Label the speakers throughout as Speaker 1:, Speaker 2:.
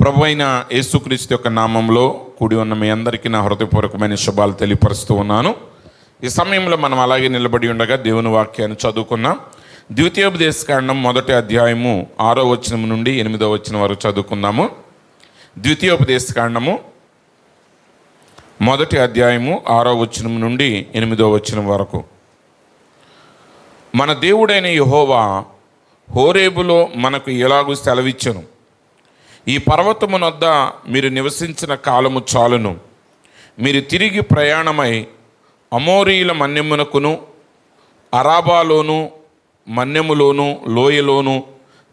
Speaker 1: ప్రభు అయిన యేసుక్రీస్తు యొక్క నామంలో కూడి ఉన్న మీ అందరికీ నా హృదయపూర్వకమైన శుభాలు తెలియపరుస్తూ ఉన్నాను. ఈ సమయంలో మనం అలాగే నిలబడి ఉండగా దేవుని వాక్యాన్ని చదువుకున్నాం. ద్వితీయోపదేశకాండం 1వ అధ్యాయము 6వ వచనం నుండి 8వ వచనం వరకు చదువుకుందాము. ద్వితీయోపదేశకాండము 1వ అధ్యాయము 6వ వచనం నుండి 8వ వచనం వరకు. మన దేవుడైన యెహోవా హోరేబులో మనకు ఎలాగూ సెలవిచ్చెను. ఈ పర్వతమునొద్ద మీరు నివసించిన కాలము చాలును. మీరు తిరిగి ప్రయాణమై అమోరీల మన్యమునకును, అరాబాలోను, మన్యములోను, లోయలోను,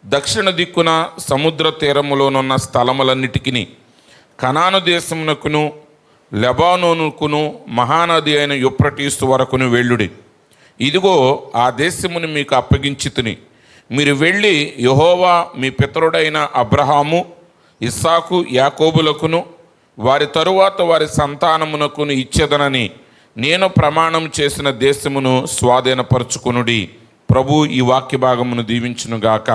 Speaker 1: దక్షిణ దిక్కున సముద్ర తీరములోనున్న స్థలములన్నిటికీ, కనాను దేశమునకును, లెబానోనుకును, మహానది అయిన యూఫ్రటీసు వరకును వెళ్ళుడి. ఇదిగో ఆ దేశమును మీకు అప్పగించితిని. మీరు వెళ్ళి యెహోవా మీ పితరుడైన అబ్రహాము, ఇస్సాకు, యాకోబులకును వారి తరువాత వారి సంతానమునకును ఇచ్చేదనని నేను ప్రమాణం చేసిన దేశమును స్వాధీనపరచుకొనుడి. ప్రభు ఈ వాక్య భాగమును దీవించునుగాక.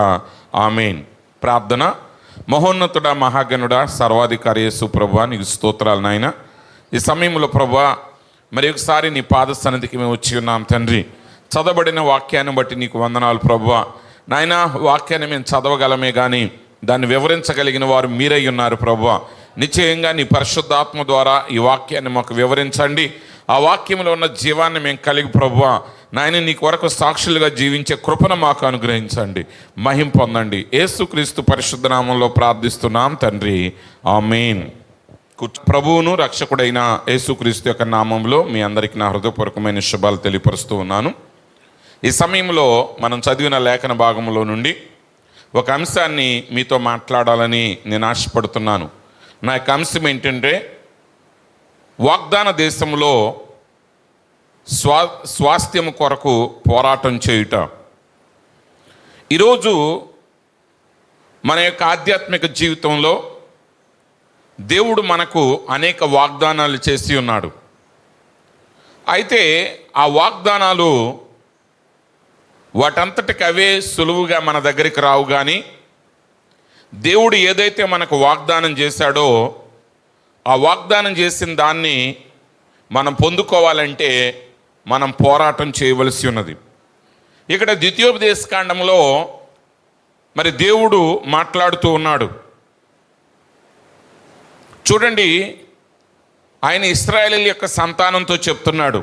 Speaker 1: ఆమేన్. ప్రార్థన. మహోన్నతుడా, మహాగణుడా, సర్వాధికారి యేసు ప్రభువా, నీకు స్తోత్రాలు నాయన. ఈ సమయంలో ప్రభువా మరి ఒకసారి నీ పాద సన్నిధికి మేము వచ్చి ఉన్నాం తండ్రి. చదవబడిన వాక్యాన్ని బట్టి నీకు వందనాలు ప్రభువా. నాయన, వాక్యాన్ని మేము చదవగలమే కానీ దాన్ని వివరించగలిగిన వారు మీరై ఉన్నారు ప్రభువా. నిశ్చయంగా నీ పరిశుద్ధాత్మ ద్వారా ఈ వాక్యాన్ని మాకు వివరించండి. ఆ వాక్యంలో ఉన్న జీవాన్ని మేము కలిగి ప్రభువా నాయన నీ కొరకు సాక్షులుగా జీవించే కృపను మాకు అనుగ్రహించండి. మహిమ పొందండి. యేసుక్రీస్తు పరిశుద్ధ నామంలో ప్రార్థిస్తున్నాం తండ్రి. ఆమేన్. ప్రభువును రక్షకుడైన యేసుక్రీస్తు యొక్క నామంలో మీ అందరికీ నా హృదయపూర్వకమైన శుభాలు తెలియపరుస్తూ ఉన్నాను. ఈ సమయంలో మనం చదివిన లేఖన భాగంలో నుండి ఒక అంశాన్ని మీతో మాట్లాడాలని నేను ఆశపడుతున్నాను. నా యొక్క అంశం ఏంటంటే వాగ్దాన దేశంలో స్వాస్థ్యం కొరకు పోరాటం చేయుట. ఈరోజు మన యొక్క ఆధ్యాత్మిక జీవితంలో దేవుడు మనకు అనేక వాగ్దానాలు చేసి ఉన్నాడు. అయితే ఆ వాగ్దానాలు వాటంతటికి అవే సులువుగా మన దగ్గరికి రావు. కానీ దేవుడు ఏదైతే మనకు వాగ్దానం చేశాడో ఆ వాగ్దానం చేసిన దాన్ని మనం పొందుకోవాలంటే మనం పోరాటం చేయవలసి ఉన్నది. ఇక్కడ ద్వితీయోపదేశకాండంలో మరి దేవుడు మాట్లాడుతూ ఉన్నాడు. చూడండి, ఆయన ఇశ్రాయేలీయుల యొక్క సంతానంతో చెప్తున్నాడు.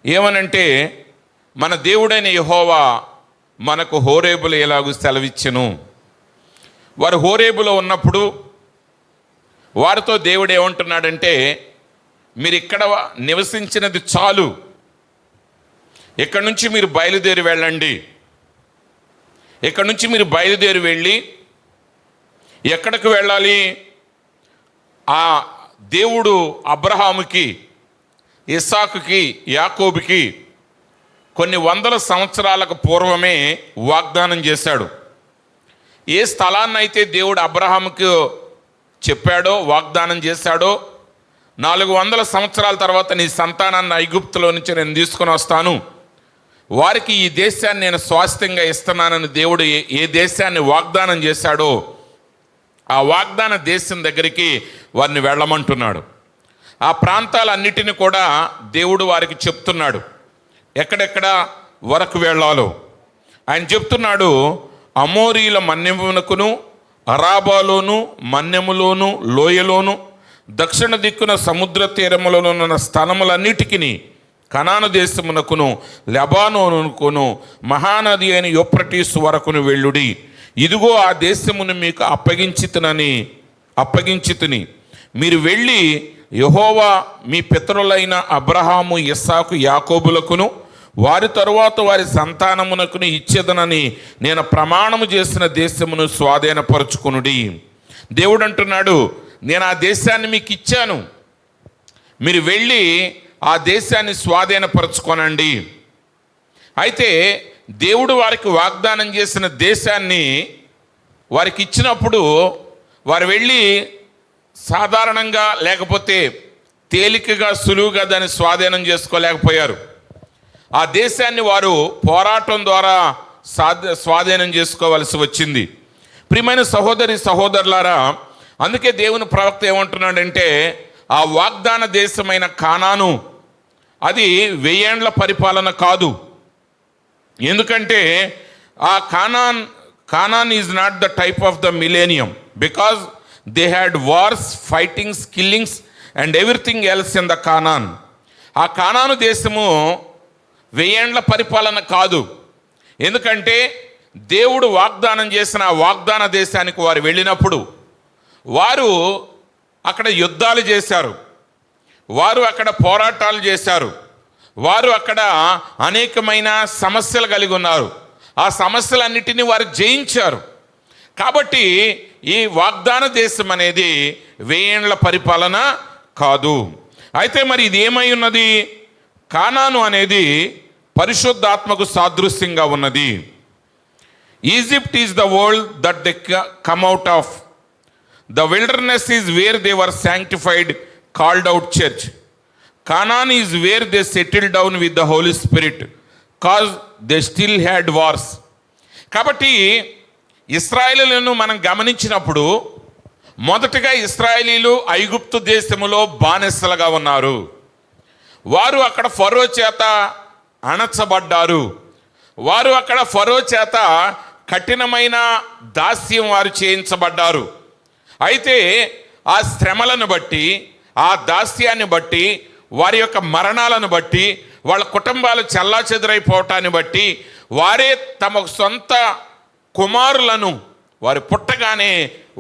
Speaker 1: ఏమనంటే, మన దేవుడైన యెహోవా మనకు హోరేబులో ఎలాగూ సెలవిచ్చెను. వారు హోరేబులో ఉన్నప్పుడు వారితో దేవుడు ఏమంటున్నాడంటే, మీరు ఇక్కడ నివసించినది చాలు, ఇక్కడి నుంచి మీరు బయలుదేరి వెళ్ళండి. ఇక్కడి నుంచి మీరు బయలుదేరి వెళ్ళి ఎక్కడికి వెళ్ళాలి? ఆ దేవుడు అబ్రహాముకి, ఇస్సాకుకి, యాకోబుకి కొన్ని వందల సంవత్సరాలకు పూర్వమే వాగ్దానం చేశాడు. ఏ స్థలాన్ని అయితే దేవుడు అబ్రహాముకి చెప్పాడో, వాగ్దానం చేశాడో, 400 సంవత్సరాల తర్వాత నీ సంతానాన్ని ఐగుప్తులో నుంచి నేను తీసుకొని వస్తాను, వారికి ఈ దేశాన్ని నేను స్వాస్థ్యంగా ఇస్తున్నానని దేవుడు ఏ దేశాన్ని వాగ్దానం చేశాడో ఆ వాగ్దాన దేశం దగ్గరికి వారిని వెళ్ళమంటున్నాడు. ఆ ప్రాంతాలన్నిటిని కూడా దేవుడు వారికి చెప్తున్నాడు, ఎక్కడెక్కడ వరకు వెళ్ళాలో ఆయన చెప్తున్నాడు. అమోరీల మన్యమునకును, అరాబాలోను, మన్యములోను, లోయలోను, దక్షిణ దిక్కున సముద్ర తీరములోనున్న స్థలములన్నిటికీ, కనాను దేశమునకును, లెబానోనుకును, మహానది అయిన యూఫ్రటీసు వరకును వెళ్ళుడి. ఇదిగో ఆ దేశమును మీకు అప్పగించితిని. మీరు వెళ్ళి యెహోవా మీ పితరులైన అబ్రహాము, ఇస్సాకు, యాకోబులకును వారి తరువాత వారి సంతానమునకును ఇచ్చేదనని నేను ప్రమాణము చేసిన దేశమును స్వాధీనపరచుకొనుడి. దేవుడు అంటున్నాడు, నేను ఆ దేశాన్ని మీకు ఇచ్చాను, మీరు వెళ్ళి ఆ దేశాన్ని స్వాధీనపరచుకోనండి. అయితే దేవుడు వారికి వాగ్దానం చేసిన దేశాన్ని వారికి ఇచ్చినప్పుడు వారు వెళ్ళి సాధారణంగా లేకపోతే తేలికగా సులువుగా దాన్ని స్వాధీనం చేసుకోలేకపోయారు. ఆ దేశాన్ని వారు పోరాటం ద్వారా స్వాధీనం చేసుకోవలసి వచ్చింది. ప్రియమైన సహోదరులారా, అందుకే దేవుని ప్రవక్త ఏమంటున్నాడంటే ఆ వాగ్దాన దేశమైన కానాను అది 1000 ఏండ్ల పరిపాలన కాదు. ఎందుకంటే ఆ Conan is not the type of the millennium, because they had wars, fightings, killings and everything else in the Conan. ఆ కానాను దేశము 1000 ఏండ్ల పరిపాలన కాదు. ఎందుకంటే దేవుడు వాగ్దానం చేసిన ఆ వాగ్దాన దేశానికి వారు వెళ్ళినప్పుడు వారు అక్కడ యుద్ధాలు చేశారు, వారు అక్కడ పోరాటాలు చేశారు, వారు అక్కడ అనేకమైన సమస్యలు కలిగి ఉన్నారు. ఆ సమస్యలన్నిటినీ వారు జయించారు. కాబట్టి ఈ వాగ్దాన దేశం అనేది 1000 ఏండ్ల పరిపాలన కాదు. అయితే మరి ఇది ఏమై ఉన్నది? కానాను అనేది పరిశుద్ధాత్మకు సాదృశ్యంగా ఉన్నది. Egypt is the world that they come out of. The wilderness is where they were sanctified, called out church. Canaan is where they settled down with the Holy Spirit, cause they still had wars. కాబట్టి ఇశ్రాయేలీలను మనం గమనించినప్పుడు మొదటగా ఇశ్రాయేలీలు ఐగుప్తు దేశములో బానిసలుగా ఉన్నారు. వారు అక్కడ ఫరో చేత అణచబడ్డారు. వారు అక్కడ ఫరో చేత కఠినమైన దాస్యం వారు చేయించబడ్డారు. అయితే ఆ శ్రమలను బట్టి, ఆ దాస్యాన్ని బట్టి, వారి యొక్క మరణాలను బట్టి, వాళ్ళ కుటుంబాలు చెల్లాచెదురైపోవటాన్ని బట్టి వారే తమ సొంత కుమారులను వారు పుట్టగానే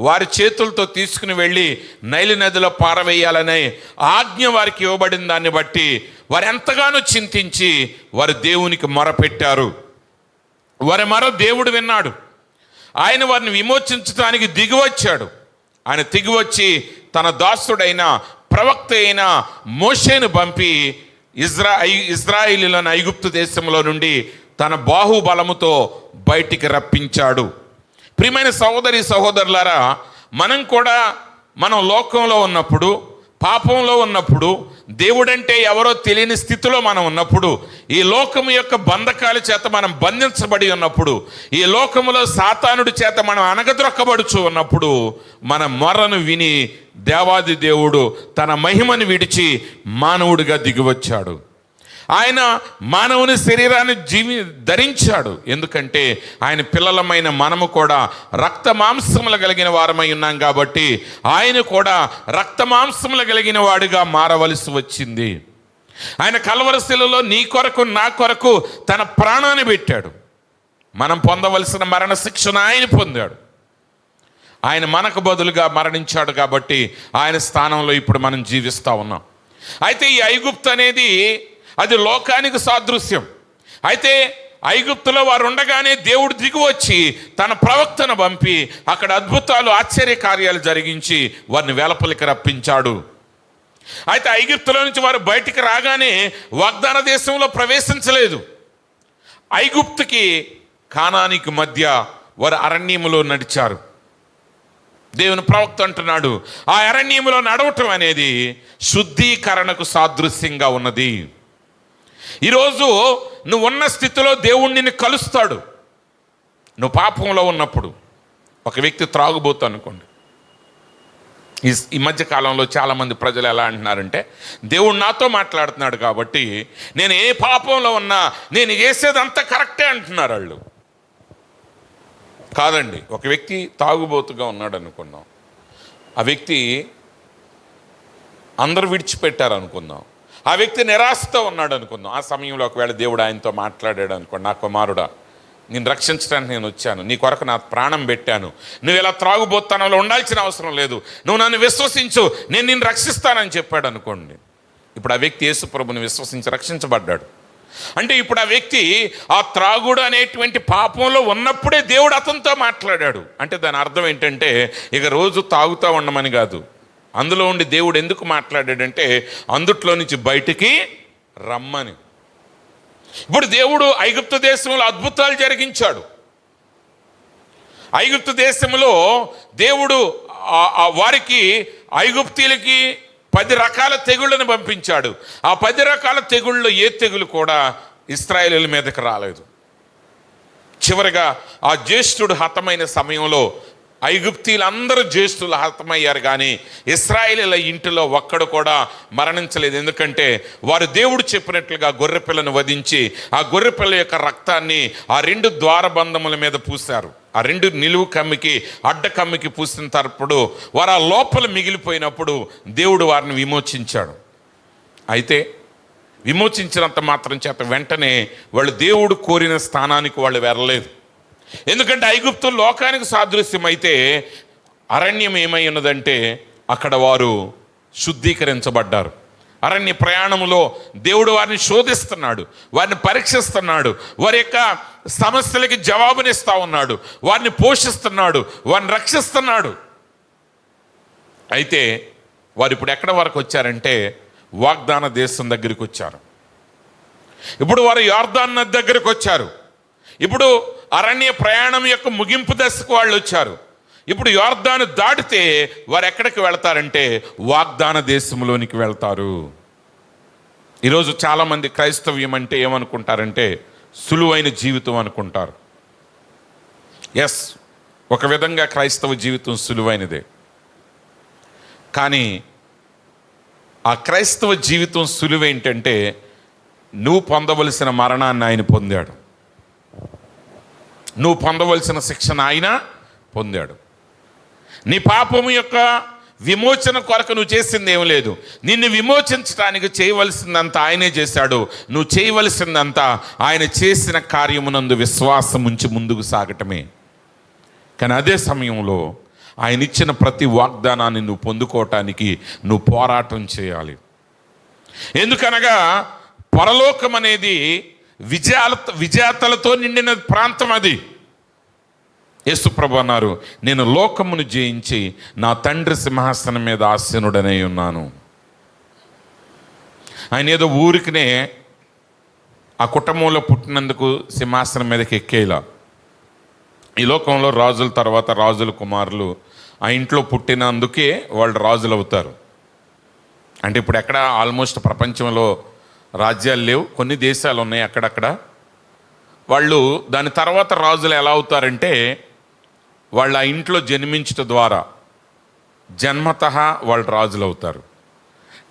Speaker 1: వారి చేతులతో తీసుకుని వెళ్ళి నైలు నదిలో పారవేయాలనే ఆజ్ఞ వారికి ఇవ్వబడిన దాన్ని బట్టి వారు ఎంతగానో చింతించి వారు దేవునికి మొరపెట్టారు. వారి మొర దేవుడు విన్నాడు. ఆయన వారిని విమోచించడానికి దిగివచ్చాడు. ఆయన దిగివచ్చి తన దాసుడైన ప్రవక్త అయిన మోషేను పంపి ఇజ్రాయిలీలను ఐగుప్తు దేశంలో నుండి తన బాహుబలముతో బయటికి రప్పించాడు. ప్రియమైన సహోదరి సహోదరులారా, మనం లోకంలో ఉన్నప్పుడు, పాపంలో ఉన్నప్పుడు, దేవుడంటే ఎవరో తెలియని స్థితిలో మనం ఉన్నప్పుడు, ఈ లోకము యొక్క బంధకాల చేత మనం బంధించబడి ఉన్నప్పుడు, ఈ లోకములో సాతానుడి చేత మనం అణగద్రొక్కబడుచు ఉన్నప్పుడు మన మొర్రను విని దేవాది దేవుడు తన మహిమను విడిచి మానవుడిగా దిగివచ్చాడు. ఆయన మానవుని శరీరాన్ని ధరించాడు. ఎందుకంటే ఆయన పిల్లలమైన మనము కూడా రక్త మాంసములు కలిగిన వారమై ఉన్నాం కాబట్టి ఆయన కూడా రక్త మాంసములు కలిగిన వాడిగా మారవలసి వచ్చింది. ఆయన కల్వరి శిలువలో నీ కొరకు నా కొరకు తన ప్రాణాన్ని పెట్టాడు. మనం పొందవలసిన మరణ శిక్షను ఆయన పొందాడు. ఆయన మనకు బదులుగా మరణించాడు కాబట్టి ఆయన స్థానంలో ఇప్పుడు మనం జీవిస్తూ ఉన్నాం. అయితే ఈ ఐగుప్తు అనేది అది లోకానికి సాదృశ్యం. అయితే ఐగుప్తులో వారు ఉండగానే దేవుడు దిగివచ్చి తన ప్రవక్తను పంపి అక్కడ అద్భుతాలు, ఆశ్చర్య కార్యాలు జరిగించి వారిని వెలుపలికి రప్పించాడు. అయితే ఐగుప్తులో నుంచి వారు బయటికి రాగానే వాగ్దాన దేశంలో ప్రవేశించలేదు. ఐగుప్తుకి కానానికి మధ్య వారు అరణ్యములో నడిచారు. దేవుని ప్రవక్త అంటున్నాడు, ఆ అరణ్యములో నడవటం అనేది శుద్ధీకరణకు సాదృశ్యంగా ఉన్నది. ఈరోజు నువ్వు ఉన్న స్థితిలో దేవుడు నిన్ను కలుస్తాడు. నువ్వు పాపంలో ఉన్నప్పుడు, ఒక వ్యక్తి త్రాగుబోతు అనుకోండి. ఈ మధ్య కాలంలో చాలామంది ప్రజలు ఎలా అంటున్నారంటే, దేవుడు నాతో మాట్లాడుతున్నాడు కాబట్టి నేను ఏ పాపంలో ఉన్నా నేను చేసేదంతా కరెక్టే అంటున్నారు వాళ్ళు. కాదండి. ఒక వ్యక్తి తాగుబోతుగా ఉన్నాడు అనుకుందాం. ఆ వ్యక్తి అందరూ విడిచిపెట్టారు అనుకుందాం. ఆ వ్యక్తి నిరాశతో ఉన్నాడు అనుకుందాం. ఆ సమయంలో ఒకవేళ దేవుడు ఆయనతో మాట్లాడాడు అనుకోండి, నా కుమారుడా, నేను రక్షించడానికి నేను వచ్చాను, నీ కొరకు నా ప్రాణం పెట్టాను, నువ్వు ఇలా త్రాగుబోతానంలో ఉండాల్సిన అవసరం లేదు, నువ్వు నన్ను విశ్వసించు, నేను నిన్ను రక్షిస్తానని చెప్పాడు అనుకోండి. ఇప్పుడు ఆ వ్యక్తి యేసు ప్రభుని విశ్వసించి రక్షించబడ్డాడు. అంటే ఇప్పుడు ఆ వ్యక్తి ఆ త్రాగుడు అనేటువంటి పాపంలో ఉన్నప్పుడే దేవుడు అతనితో మాట్లాడాడు. అంటే దాని అర్థం ఏంటంటే ఇక రోజు తాగుతూ ఉండమని కాదు. అందులో ఉండి దేవుడు ఎందుకు మాట్లాడాడంటే అందుట్లో నుంచి బయటికి రమ్మని. ఇప్పుడు దేవుడు ఐగుప్తు దేశంలో అద్భుతాలు జరిగించాడు. ఐగుప్తు దేశంలో దేవుడు వారికి ఐగుప్తీలకి 10 రకాల తెగుళ్ళను పంపించాడు. ఆ 10 రకాల తెగుళ్ళు ఏ తెగులు కూడా ఇశ్రాయేలీయుల మీదకి రాలేదు. చివరిగా ఆ జ్యేష్ఠుడు హతమైన సమయంలో ఐగుప్తీలందరూ జ్యేష్ఠులు హతమయ్యారు, కానీ ఇశ్రాయేలీయుల ఇంటిలో ఒక్కడు కూడా మరణించలేదు. ఎందుకంటే వారు దేవుడు చెప్పినట్లుగా గొర్రెపిల్లను వధించి ఆ గొర్రెపిల్ల యొక్క రక్తాన్ని ఆ 2 ద్వారబంధముల మీద పూశారు. ఆ 2 నిలువు కమ్మికి అడ్డ కమ్మికి పూసిన తరపుడు వారు ఆ లోపల మిగిలిపోయినప్పుడు దేవుడు వారిని విమోచించాడు. అయితే విమోచించినంత మాత్రం చేత వెంటనే వాళ్ళు దేవుడు కోరిన స్థానానికి వాళ్ళు వెళ్ళలేదు. ఎందుకంటే ఐగుప్తు లోకానికి సాదృశ్యం అయితే అరణ్యం ఏమై ఉన్నదంటే అక్కడ వారు శుద్ధీకరించబడ్డారు. అరణ్య ప్రయాణంలో దేవుడు వారిని శోధిస్తున్నాడు, వారిని పరీక్షిస్తున్నాడు, వారి యొక్క సమస్యలకి జవాబునిస్తూ ఉన్నాడు, వారిని పోషిస్తున్నాడు, వారిని రక్షిస్తున్నాడు. అయితే వారు ఇప్పుడు ఎక్కడ వరకు వచ్చారంటే వాగ్దాన దేశం దగ్గరికి వచ్చారు. ఇప్పుడు వారు యోర్దాను నది దగ్గరికి వచ్చారు. ఇప్పుడు అరణ్య ప్రయాణం యొక్క ముగింపు దశకు వాళ్ళు వచ్చారు. ఇప్పుడు యోర్దాను దాటితే వారు ఎక్కడికి వెళ్తారంటే వాగ్దాన దేశంలోనికి వెళ్తారు. ఈరోజు చాలామంది క్రైస్తవ్యం అంటే ఏమనుకుంటారంటే సులువైన జీవితం అనుకుంటారు. ఎస్, ఒక విధంగా క్రైస్తవ జీవితం సులువైనదే. కానీ ఆ క్రైస్తవ జీవితం సులువేంటంటే నువ్వు పొందవలసిన మరణాన్ని ఆయన పొందాడు, నువ్వు పొందవలసిన శిక్షణ ఆయన పొందాడు. నీ పాపము యొక్క విమోచన కొరకు నువ్వు చేసింది ఏం లేదు. నిన్ను విమోచించడానికి చేయవలసిందంతా ఆయనే చేశాడు. నువ్వు చేయవలసిందంతా ఆయన చేసిన కార్యమునందు విశ్వాసం ఉంచి ముందుకు సాగటమే. కానీ అదే సమయంలో ఆయన ఇచ్చిన ప్రతి వాగ్దానాన్ని నువ్వు పొందుకోవటానికి నువ్వు పోరాటం చేయాలి. ఎందుకనగా పరలోకం అనేది విజేతలతో నిండిన ప్రాంతం. అది యేసుప్రభు అన్నారు, నేను లోకమును జయించి నా తండ్రి సింహాసనం మీద ఆసీనుడనై ఉన్నాను. ఆయన ఏదో ఊరికినే ఆ కుటుంబంలో పుట్టినందుకు సింహాసనం మీదకి ఎక్కేలా. ఈ లోకంలో రాజుల తర్వాత రాజుల కుమారులు ఆ ఇంట్లో పుట్టినందుకే వాళ్ళు రాజులు అవుతారు. అంటే ఇప్పుడు ఎక్కడ ఆల్మోస్ట్ ప్రపంచంలో రాజ్యాలు లేవు, కొన్ని దేశాలు ఉన్నాయి అక్కడక్కడ. వాళ్ళు దాని తర్వాత రాజులు ఎలా అవుతారంటే వాళ్ళు ఆ ఇంట్లో జన్మించడం ద్వారా జన్మతః వాళ్ళు రాజులు అవుతారు.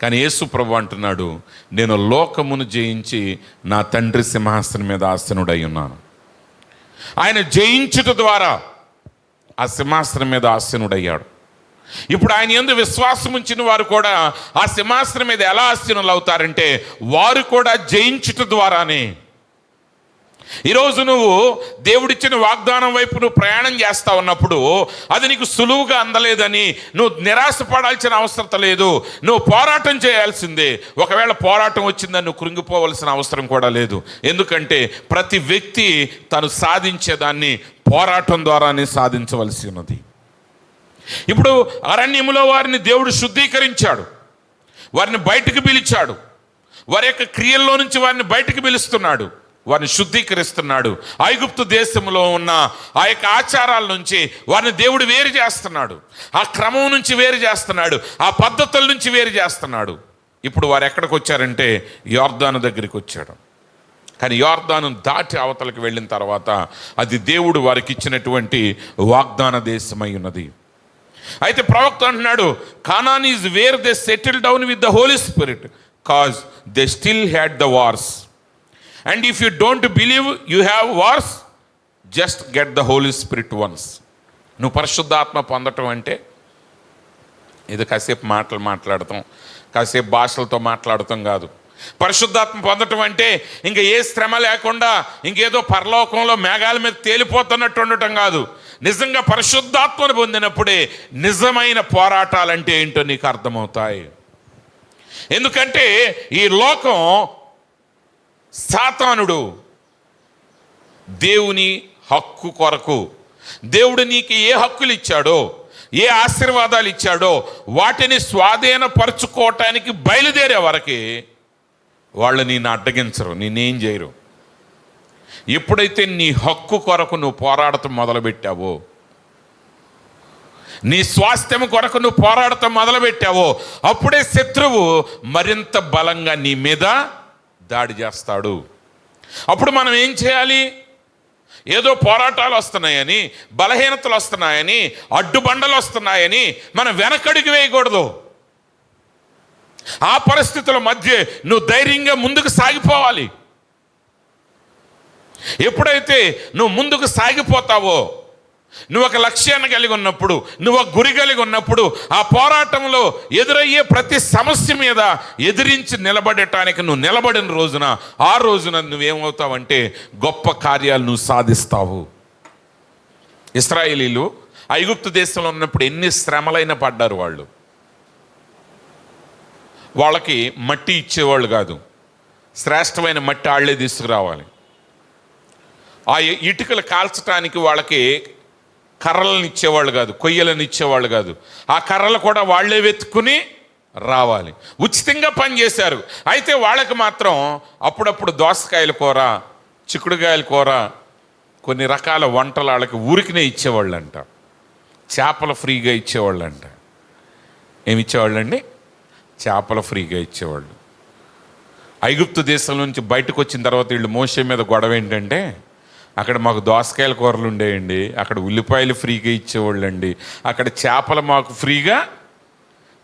Speaker 1: కానీ యేసు ప్రభు అంటున్నాడు, నేను లోకమును జయించి నా తండ్రి సింహాసనం మీద ఆసీనుడై ఉన్నాను. ఆయన జయించుట ద్వారా ఆ సింహాసనం మీద ఆసీనుడయ్యాడు. ఇప్పుడు ఆయన యందు విశ్వాసం ఉంచిన వారు కూడా ఆ సింహాసనం మీద ఎలా ఆసీనులు అవుతారంటే వారు కూడా జయించుట ద్వారానే. ఈరోజు నువ్వు దేవుడిచ్చిన వాగ్దానం వైపు నువ్వు ప్రయాణం చేస్తా ఉన్నప్పుడు అది నీకు సులువుగా అందలేదని నువ్వు నిరాశపడాల్సిన అవసరం లేదు. నువ్వు పోరాటం చేయాల్సిందే. ఒకవేళ పోరాటం వచ్చిందని నువ్వు కృంగిపోవలసిన అవసరం కూడా లేదు. ఎందుకంటే ప్రతి వ్యక్తి తను సాధించేదాన్ని పోరాటం ద్వారానే సాధించవలసి ఉన్నది. ఇప్పుడు అరణ్యములో వారిని దేవుడు శుద్ధీకరించాడు, వారిని బయటకు పిలిచాడు, వారి యొక్క క్రియల్లో నుంచి వారిని బయటకు పిలుస్తున్నాడు, వారిని శుద్ధీకరిస్తున్నాడు. ఐగుప్తు దేశంలో ఉన్న ఆ యొక్క ఆచారాల నుంచి వారిని దేవుడు వేరు చేస్తున్నాడు, ఆ క్రమం నుంచి వేరు చేస్తున్నాడు, ఆ పద్ధతుల నుంచి వేరు చేస్తున్నాడు. ఇప్పుడు వారు ఎక్కడికి వచ్చారంటే యోర్దాను దగ్గరికి వచ్చాడు. కానీ యోర్దాను దాటి అవతలకు వెళ్ళిన తర్వాత అది దేవుడు వారికి ఇచ్చినటువంటి వాగ్దాన దేశమై ఉన్నది. అయితే ప్రవక్త అంటున్నాడు, Canaan is where they settle down with the holy spirit cause they still had the wars. And if you don't believe you have wars, just get the holy spirit once. నువ్వు పరిశుద్ధాత్మ పొందటం అంటే ఇది కాసేపు మాట్లాడతాం, కాసేపు భాషలతో మాట్లాడటం కాదు. పరిశుద్ధాత్మ పొందటం అంటే ఇంకా ఏ శ్రమ లేకుండా ఇంకేదో పరలోకంలో మేఘాల మీద తేలిపోతున్నట్టు ఉండటం కాదు. నిజంగా పరిశుద్ధాత్మను పొందినప్పుడే నిజమైన పోరాటాలంటే ఏంటో నీకు అర్థమవుతాయి. ఎందుకంటే ఈ లోకం సాతానుడు దేవుని హక్కు కొరకు, దేవుడు నీకు ఏ హక్కులు ఇచ్చాడో, ఏ ఆశీర్వాదాలు ఇచ్చాడో వాటిని స్వాధీనపరచుకోవటానికి బయలుదేరే వరకు వాళ్ళు నిన్ను అడ్డగించరు, నిన్నేం చేయరు. ఎప్పుడైతే నీ హక్కు కొరకు నువ్వు పోరాడటం మొదలుపెట్టావో, నీ స్వాస్థ్యం కొరకు నువ్వు పోరాడటం మొదలుపెట్టావో, అప్పుడే శత్రువు మరింత బలంగా నీ మీద దాడి చేస్తాడు. అప్పుడు మనం ఏం చేయాలి? ఏదో పోరాటాలు వస్తున్నాయని, బలహీనతలు వస్తున్నాయని, అడ్డుబండలు వస్తున్నాయని మనం వెనకడుగు వేయకూడదు. ఆ పరిస్థితుల మధ్య నువ్వు ధైర్యంగా ముందుకు సాగిపోవాలి. ఎప్పుడైతే నువ్వు ముందుకు సాగిపోతావో, నువ్వు ఒక లక్ష్యాన్ని కలిగి ఉన్నప్పుడు, నువ్వు ఒక గురి కలిగి ఉన్నప్పుడు, ఆ పోరాటంలో ఎదురయ్యే ప్రతి సమస్య మీద ఎదిరించి నిలబడటానికి నువ్వు నిలబడిన రోజున, ఆ రోజున నువ్వేమవుతావంటే గొప్ప కార్యాలు నువ్వు సాధిస్తావు. ఇశ్రాయేలీలు ఐగుప్తు దేశంలో ఉన్నప్పుడు ఎన్ని శ్రమలైనా పడ్డారు. వాళ్ళకి మట్టి ఇచ్చేవాళ్ళు కాదు, శ్రేష్టమైన మట్టి వాళ్ళే తీసుకురావాలి. ఆ ఇటుకలు కాల్చడానికి వాళ్ళకి కర్రలను ఇచ్చేవాళ్ళు కాదు, కొయ్యలను ఇచ్చేవాళ్ళు కాదు. ఆ కర్రలు కూడా వాళ్ళే వెతుక్కుని రావాలి. ఉచితంగా పనిచేశారు. అయితే వాళ్ళకి మాత్రం అప్పుడప్పుడు దోసకాయల కూర, చిక్కుడుకాయల కూర, కొన్ని రకాల వంటలు వాళ్ళకి ఊరికినే ఇచ్చేవాళ్ళంట. చేపలు ఫ్రీగా ఇచ్చేవాళ్ళంట. ఏమి ఇచ్చేవాళ్ళండి? చేపలు ఫ్రీగా ఇచ్చేవాళ్ళు. ఐగుప్తు దేశం నుంచి బయటకు వచ్చిన తర్వాత వీళ్ళు మోషే మీద గొడవ ఏంటంటే, అక్కడ మాకు దోసకాయల కూరలు ఉండేయండి, అక్కడ ఉల్లిపాయలు ఫ్రీగా ఇచ్చేవాళ్ళండి, అక్కడ చేపలు మాకు ఫ్రీగా.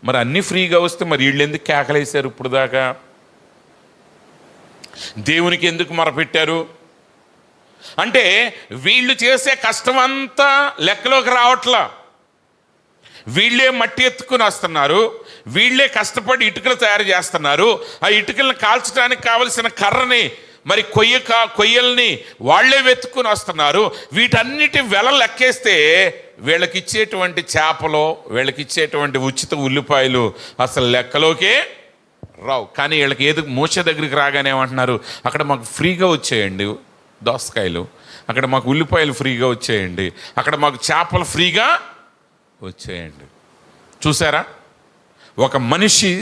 Speaker 1: మరి అన్నీ ఫ్రీగా వస్తే మరి వీళ్ళు ఎందుకు కేకలేశారు? ఇప్పుడు దాకా దేవునికి ఎందుకు మొరపెట్టారు అంటే, వీళ్ళు చేసే కష్టం అంతా లెక్కలోకి రావట్లా. వీళ్ళే మట్టి ఎత్తుకుని వస్తున్నారు, వీళ్ళే కష్టపడి ఇటుకలు తయారు చేస్తున్నారు. ఆ ఇటుకలను కాల్చడానికి కావలసిన కర్రని, మరి కొయ్యల్ని వాళ్లే వెతుక్కుని వస్తున్నారు. వీటన్నిటి వెల లెక్కేస్తే వీళ్ళకిచ్చేటువంటి చేపలు, వీళ్ళకిచ్చేటువంటి ఉచిత ఉల్లిపాయలు అసలు లెక్కలోకే రావు. కానీ వీళ్ళకి ఏది మోసే దగ్గరికి రాగానే ఏమంటున్నారు, అక్కడ మాకు ఫ్రీగా వచ్చేయండి దోసకాయలు, అక్కడ మాకు ఉల్లిపాయలు ఫ్రీగా వచ్చేయండి, అక్కడ మాకు చేపలు ఫ్రీగా వచ్చేయండి. చూసారా, ఒక మనిషి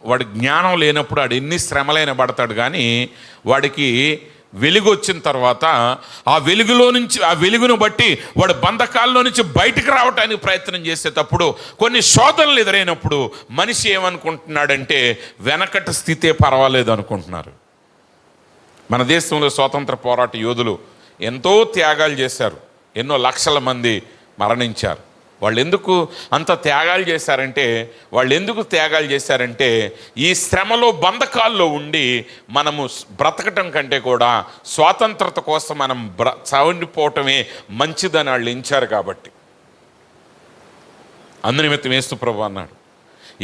Speaker 1: వాడి జ్ఞానం లేనప్పుడు వాడు ఎన్ని శ్రమలైన పడతాడు, కానీ వాడికి వెలుగు వచ్చిన తర్వాత ఆ వెలుగును బట్టి వాడు బంధకాల్లో నుంచి బయటకు రావడానికి ప్రయత్నం చేసేటప్పుడు, కొన్ని శోధనలు ఎదురైనప్పుడు మనిషి ఏమనుకుంటున్నాడంటే వెనకటి స్థితే పర్వాలేదు అనుకుంటున్నారు. మన దేశంలో స్వాతంత్ర పోరాట యోధులు ఎంతో త్యాగాలు చేశారు, ఎన్నో లక్షల మంది మరణించారు. వాళ్ళు ఎందుకు అంత త్యాగాలు చేశారంటే ఈ శ్రమలో బంధకాల్లో ఉండి మనము బ్రతకటం కంటే కూడా స్వాతంత్రత కోసం మనం చావండిపోవటమే మంచిదని వాళ్ళు ఎంచారు. కాబట్టి అందునిమిత్తం యేసు ప్రభువు అన్నాడు,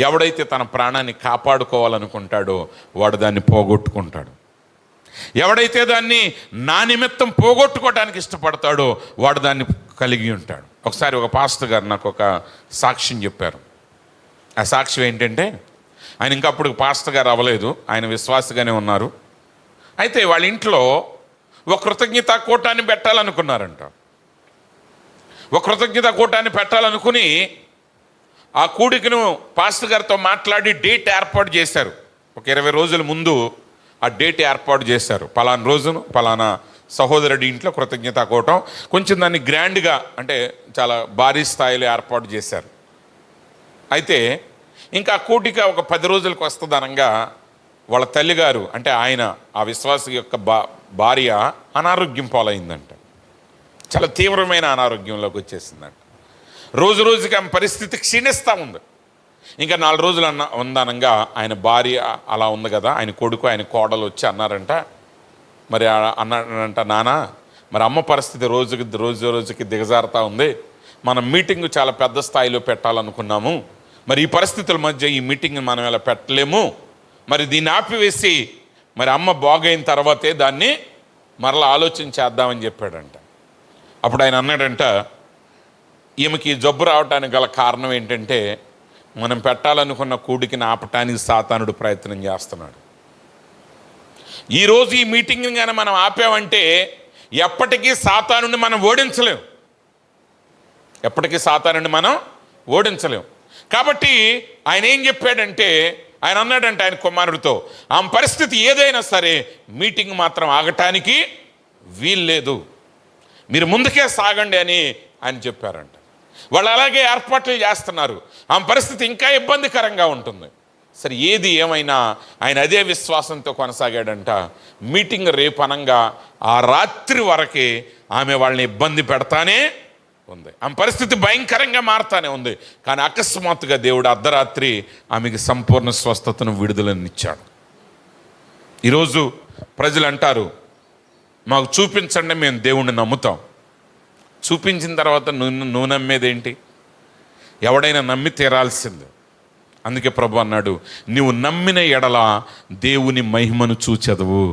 Speaker 1: ఎవడైతే తన ప్రాణాన్ని కాపాడుకోవాలనుకుంటాడో వాడు దాన్ని పోగొట్టుకుంటాడు, ఎవడైతే దాన్ని నా నిమిత్తం పోగొట్టుకోవడానికి ఇష్టపడతాడో వాడు దాన్ని కలిగి ఉంటాడు. ఒకసారి ఒక పాస్టర్ గారు నాకు ఒక సాక్ష్యం చెప్పారు. ఆ సాక్ష్యం ఏంటంటే, ఆయన ఇంకా అప్పుడు పాస్టర్ గారు అవ్వలేదు, ఆయన విశ్వాసగానే ఉన్నారు. అయితే వాళ్ళ ఇంట్లో ఒక కృతజ్ఞతా కూటాన్ని పెట్టాలనుకున్నారంట. ఒక కృతజ్ఞతా కూటాన్ని పెట్టాలనుకుని ఆ కూడికను పాస్టర్ గారితో మాట్లాడి డేట్ ఏర్పాటు చేశారు. ఒక 20 రోజుల ముందు ఆ డేట్ ఏర్పాటు చేశారు. పలానా రోజును పలానా సహోదరుడి ఇంట్లో కృతజ్ఞతా కూటం, కొంచెం దాన్ని గ్రాండ్గా, అంటే చాలా భారీ స్థాయిలో ఏర్పాటు చేశారు. అయితే ఇంకా కూటిక ఒక 10 రోజులకు వస్తుందనంగా వాళ్ళ తల్లిగారు, అంటే ఆయన ఆ విశ్వాస యొక్క భార్య అనారోగ్యం పాలైందంట. చాలా తీవ్రమైన అనారోగ్యంలోకి వచ్చేసిందంట. రోజు రోజుకి ఆమె పరిస్థితి క్షీణిస్తూ ఉంది. ఇంకా 4 రోజులు ఉందనంగా ఆయన భార్య అలా ఉంది కదా, ఆయన కొడుకు ఆయన కోడలు వచ్చి అన్నారంట, మరి అన్నాడంట, నానా మరి అమ్మ పరిస్థితి రోజుకి దిగజారుతూ ఉంది, మనం మీటింగ్ చాలా పెద్ద స్థాయిలో పెట్టాలనుకున్నాము, మరి ఈ పరిస్థితుల మధ్య ఈ మీటింగ్ మనం ఇలా పెట్టలేము, మరి దీన్ని ఆపివేసి మరి అమ్మ బాగైన తర్వాతే దాన్ని మరలా ఆలోచన చేద్దామని చెప్పాడంట. అప్పుడు ఆయన అన్నాడంట, ఈమెకి జబ్బు రావడానికి గల కారణం ఏంటంటే మనం పెట్టాలనుకున్న కూడికిని ఆపటానికి సాతానుడు ప్రయత్నం చేస్తున్నాడు. ఈరోజు ఈ మీటింగ్ని కానీ మనం ఆపామంటే ఎప్పటికీ సాతానుడిని మనం ఓడించలేం. కాబట్టి ఆయన ఏం చెప్పాడంటే, ఆయన అన్నాడంటే ఆయన కుమారుడితో, ఆమె పరిస్థితి ఏదైనా సరే మీటింగ్ మాత్రం ఆగటానికి వీల్లేదు, మీరు ముందుకే సాగండి అని ఆయన చెప్పారంట. వాళ్ళు అలాగే ఏర్పాట్లు చేస్తున్నారు. ఆమె పరిస్థితి ఇంకా ఇబ్బందికరంగా ఉంటుంది. సరే ఏది ఏమైనా ఆయన అదే విశ్వాసంతో కొనసాగాడంట. మీటింగ్ రేపు అనంగా ఆ రాత్రి వరకే ఆమె వాళ్ళని ఇబ్బంది పెడతానే ఉంది. ఆమె పరిస్థితి భయంకరంగా మారుతానే ఉంది. కానీ అకస్మాత్తుగా దేవుడు అర్ధరాత్రి ఆమెకి సంపూర్ణ స్వస్థతను విడుదలనిచ్చాడు. ఈరోజు ప్రజలు అంటారు, మాకు చూపించండి, మేము దేవుణ్ణి నమ్ముతాం. చూపించిన తర్వాత నువ్వు నమ్మేదేంటి? ఎవడైనా నమ్మి తీరాల్సింది. అందుకే ప్రభు అన్నాడు, నీవు నమ్మిన ఎడల దేవుని మహిమను చూచెదవు.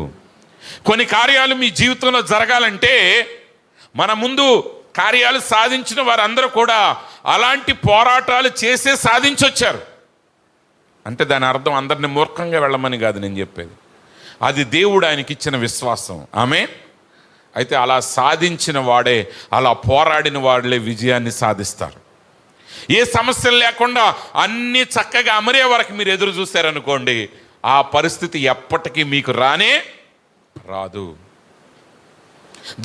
Speaker 1: కొన్ని కార్యాలు మీ జీవితంలో జరగాలంటే మన ముందు కార్యాలు సాధించిన వారందరూ కూడా అలాంటి పోరాటాలు చేసే సాధించొచ్చారు. అంటే దాని అర్థం అందరిని మూర్ఖంగా వెళ్ళమని కాదు నేను చెప్పేది. అది దేవుడు ఆయనకి ఇచ్చిన విశ్వాసం. ఆమె అయితే అలా సాధించిన వాడే, అలా పోరాడిన వాళ్లే విజయాన్ని సాధిస్తారు. ఏ సమస్యలు లేకుండా అన్నీ చక్కగా అమరే వరకు మీరు ఎదురు చూశారనుకోండి, ఆ పరిస్థితి ఎప్పటికీ మీకు రానే రాదు.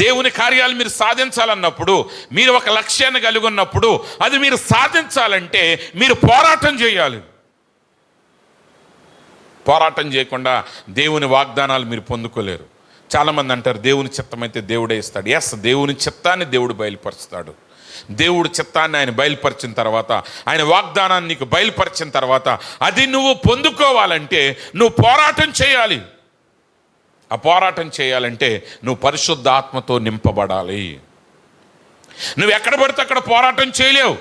Speaker 1: దేవుని కార్యాలు మీరు సాధించాలన్నప్పుడు, మీరు ఒక లక్ష్యాన్ని కలిగి ఉన్నప్పుడు, అది మీరు సాధించాలంటే మీరు పోరాటం చేయాలి. పోరాటం చేయకుండా దేవుని వాగ్దానాలు మీరు పొందుకోలేరు. చాలామంది అంటారు దేవుని చిత్తమైతే దేవుడే ఇస్తాడు. ఎస్, దేవుని చిత్తాన్ని దేవుడు బయలుపరుస్తాడు. దేవుడు చిత్తాన్ని ఆయన బయలుపరిచిన తర్వాత, ఆయన వాగ్దానాన్ని నీకు బయలుపరిచిన తర్వాత, అది నువ్వు పొందుకోవాలంటే నువ్వు పోరాటం చేయాలి. ఆ పోరాటం చేయాలంటే నువ్వు పరిశుద్ధ ఆత్మతో నింపబడాలి. నువ్వు ఎక్కడ పడితే అక్కడ పోరాటం చేయలేవు.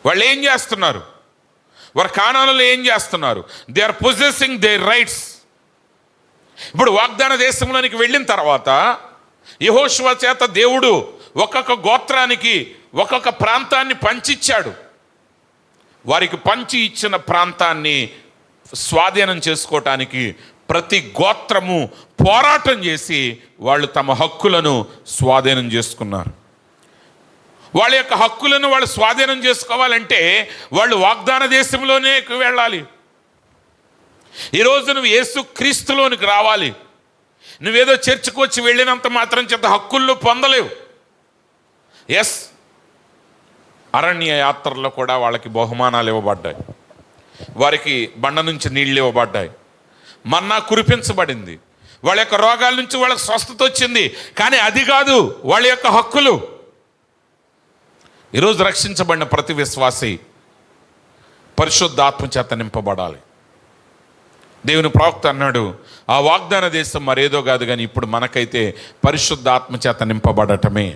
Speaker 1: వాళ్ళు ఏం చేస్తున్నారు? వారు కానానులో ఏం చేస్తున్నారు? They are possessing their rights. ఇప్పుడు వాగ్దాన దేశంలోనికి వెళ్ళిన తర్వాత యెహోషువ చేత దేవుడు ఒక్కొక్క గోత్రానికి ఒక్కొక్క ప్రాంతాన్ని పంచిచ్చాడు. వారికి పంచి ఇచ్చిన ప్రాంతాన్ని స్వాధీనం చేసుకోవటానికి ప్రతి గోత్రము పోరాటం చేసి వాళ్ళు తమ హక్కులను స్వాధీనం చేసుకున్నారు. వాళ్ళ యొక్క హక్కులను వాళ్ళు స్వాధీనం చేసుకోవాలంటే వాళ్ళు వాగ్దాన దేశంలోనే వెళ్ళాలి. ఈరోజు నువ్వు యేసు క్రీస్తులోనికి రావాలి. నువ్వేదో చర్చికి వచ్చి వెళ్ళినంత మాత్రం చేత హక్కులను పొందలేవు. ఎస్, అరణ్య యాత్రలో కూడా వాళ్ళకి బహుమానాలు ఇవ్వబడ్డాయి, వారికి బండ నుంచి నీళ్ళు ఇవ్వబడ్డాయి, మన్నా కురిపించబడింది, వాళ్ళ యొక్క రోగాల నుంచి వాళ్ళకి స్వస్థత వచ్చింది. కానీ అది కాదు వాళ్ళ యొక్క హక్కులు. ఈరోజు రక్షించబడిన ప్రతి విశ్వాసి పరిశుద్ధాత్మ చేత నింపబడాలి. దేవుని ప్రవక్త అన్నాడు, ఆ వాగ్దాన దేశం మరేదో కాదు కానీ ఇప్పుడు మనకైతే పరిశుద్ధాత్మ చేత నింపబడటమే.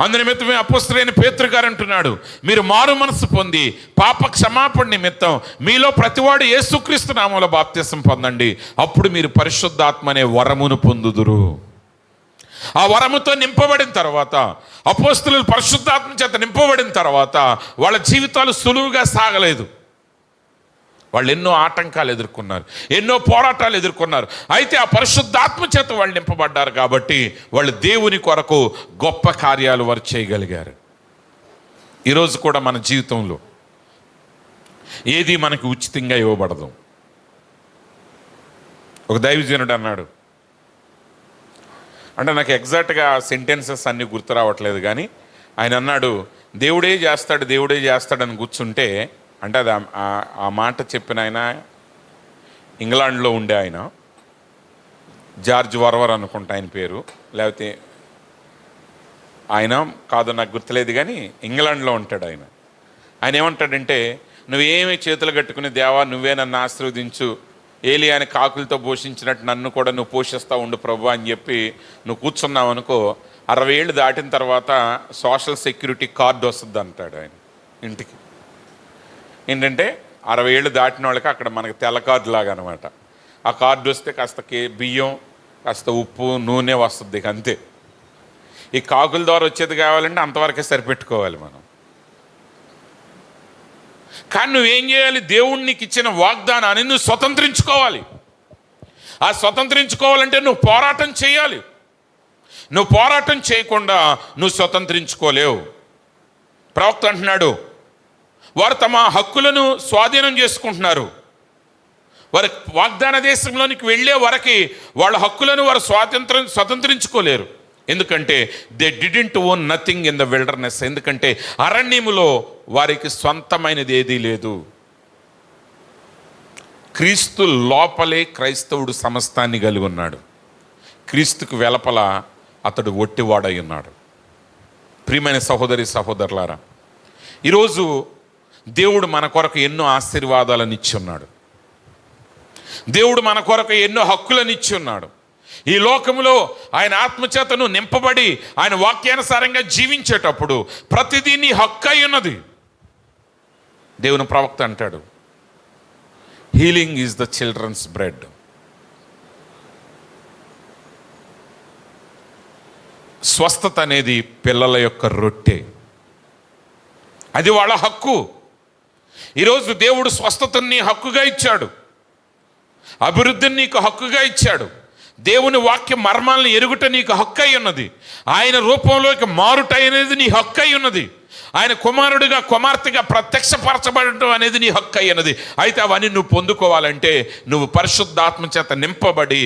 Speaker 1: అందునిమిత్తమే అపోస్తలుడైన పేతురు గారు అంటున్నాడు, మీరు మారు మనసు పొంది పాప క్షమాపణ నిమిత్తం మీలో ప్రతివాడు యేసుక్రీస్తు నామములో బాప్తిసం పొందండి, అప్పుడు మీరు పరిశుద్ధాత్మ అనే వరమును పొందుదురు. ఆ వరముతో నింపబడిన తర్వాత, అపోస్తలులు పరిశుద్ధాత్మ చేత నింపబడిన తర్వాత వాళ్ళ జీవితాలు సులువుగా సాగలేదు. వాళ్ళు ఎన్నో ఆటంకాలు ఎదుర్కొన్నారు, ఎన్నో పోరాటాలు ఎదుర్కొన్నారు. అయితే ఆ పరిశుద్ధాత్మ చేత వాళ్ళు నింపబడ్డారు కాబట్టి వాళ్ళు దేవుని కొరకు గొప్ప కార్యాలు వారు చేయగలిగారు. ఈరోజు కూడా మన జీవితంలో ఏది మనకి ఉచితంగా ఇవ్వబడదు. ఒక దైవజనుడు అన్నాడు, అంటే నాకు ఎగ్జాక్ట్గా సెంటెన్సెస్ అన్నీ గుర్తు రావట్లేదు కానీ ఆయన అన్నాడు, దేవుడే చేస్తాడు దేవుడే చేస్తాడని కూర్చుంటే, అంటే అది ఆ మాట చెప్పిన ఆయన ఇంగ్లాండ్లో ఉండే ఆయన, జార్జ్ వర్వర్ అనుకుంటా ఆయన పేరు, లేకపోతే ఆయన కాదు నాకు గుర్తులేదు కానీ ఇంగ్లాండ్లో ఉంటాడు ఆయన. ఆయన ఏమంటాడంటే, నువ్వేమీ చేతులు కట్టుకుని దేవా నువ్వే నన్ను ఆశీర్వదించు, ఏలియాని కాకులతో పోషించినట్టు నన్ను కూడా నువ్వు పోషిస్తూ ఉండు ప్రభు అని చెప్పి నువ్వు కూర్చున్నావు అనుకో, 60 ఏళ్ళు దాటిన తర్వాత సోషల్ సెక్యూరిటీ కార్డు వస్తుంది అంటాడు ఆయన ఇంటికి. ఏంటంటే 60 ఏళ్ళు దాటిన వాళ్ళకి అక్కడ మనకి తెల్ల కార్డు లాగా అనమాట. ఆ కార్డు వస్తే కాస్త బియ్యం, కాస్త ఉప్పు, నూనె వస్తుంది, అంతే. ఈ కాకుల ద్వారా వచ్చేది కావాలంటే అంతవరకే సరిపెట్టుకోవాలి మనం. కానీ నువ్వేం చేయాలి? దేవునికి ఇచ్చిన వాగ్దానాన్ని నువ్వు స్వతంత్రించుకోవాలి. ఆ స్వతంత్రించుకోవాలంటే నువ్వు పోరాటం చేయాలి. నువ్వు పోరాటం చేయకుండా నువ్వు స్వతంత్రించుకోలేవు. ప్రవక్త అంటున్నాడు, వారు తమ హక్కులను స్వాధీనం చేసుకుంటున్నారు. వారి వాగ్దాన దేశంలోనికి వెళ్ళే వరకు వాళ్ళ హక్కులను వారు స్వతంత్రించుకోలేరు. ఎందుకంటే they didn't own nothing in the wilderness. ఎందుకంటే అరణ్యములో వారికి స్వంతమైనది ఏదీ లేదు. క్రీస్తు లోపలే క్రైస్తవుడు సమస్తాన్ని కలిగి ఉన్నాడు. క్రీస్తుకు వెలపల అతడు ఒట్టివాడై ఉన్నాడు. ప్రియమైన సహోదరి సహోదరులారా, ఈరోజు దేవుడు మన కొరకు ఎన్నో ఆశీర్వాదాలను ఇచ్చి ఉన్నాడు. దేవుడు మన కొరకు ఎన్నో హక్కులను ఇచ్చి ఉన్నాడు. ఈ లోకంలో ఆయన ఆత్మచేతను నింపబడి ఆయన వాక్యానుసారంగా జీవించేటప్పుడు ప్రతిదీ నీ హక్కు అయి ఉన్నది. దేవుని ప్రవక్త అంటాడు, healing is the children's bread. స్వస్థత అనేది పిల్లల యొక్క రొట్టె, అది వాళ్ళ హక్కు. ఈరోజు దేవుడు స్వస్థతని నీ హక్కుగా ఇచ్చాడు, అభివృద్ధిని నీకు హక్కుగా ఇచ్చాడు. దేవుని వాక్య మర్మాలను ఎరుగుట నీకు హక్కు అయి ఉన్నది. ఆయన రూపంలోకి మారుట అనేది నీ హక్కు అయి ఉన్నది. ఆయన కుమారుడిగా కుమార్తెగా ప్రత్యక్షపరచబడటం అనేది నీ హక్కు అయి ఉన్నది. అయితే అవన్నీ నువ్వు పొందుకోవాలంటే నువ్వు పరిశుద్ధాత్మ చేత నింపబడి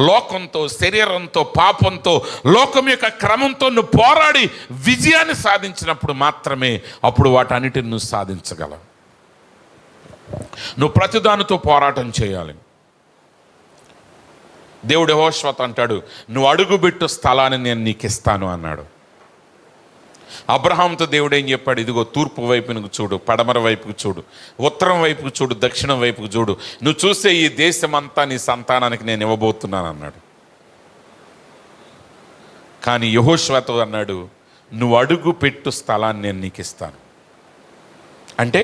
Speaker 1: లోకంతో, శరీరంతో, పాపంతో, లోకం యొక్క క్రమంతో నువ్వు పోరాడి విజయాన్ని సాధించినప్పుడు మాత్రమే అప్పుడు వాటన్నిటిని నువ్వు సాధించగలవు. నువ్వు ప్రతిదానితో పోరాటం చేయాలి. దేవుడు యెహోషువతో అంటాడు, నువ్వు అడుగుబెట్టు స్థలాన్ని నేను నీకు ఇస్తాను అన్నాడు. అబ్రహాంతో దేవుడు ఏం చెప్పాడు? ఇదిగో తూర్పు వైపుకు చూడు, పడమర వైపుకు చూడు, ఉత్తరం వైపుకు చూడు, దక్షిణం వైపుకు చూడు, నువ్వు చూసే ఈ దేశమంతా నీ సంతానానికి నేను ఇవ్వబోతున్నాను అన్నాడు. కానీ యెహోషువతో అన్నాడు, నువ్వు అడుగు పెట్టు స్థలాన్ని నేను నీకు ఇస్తాను. అంటే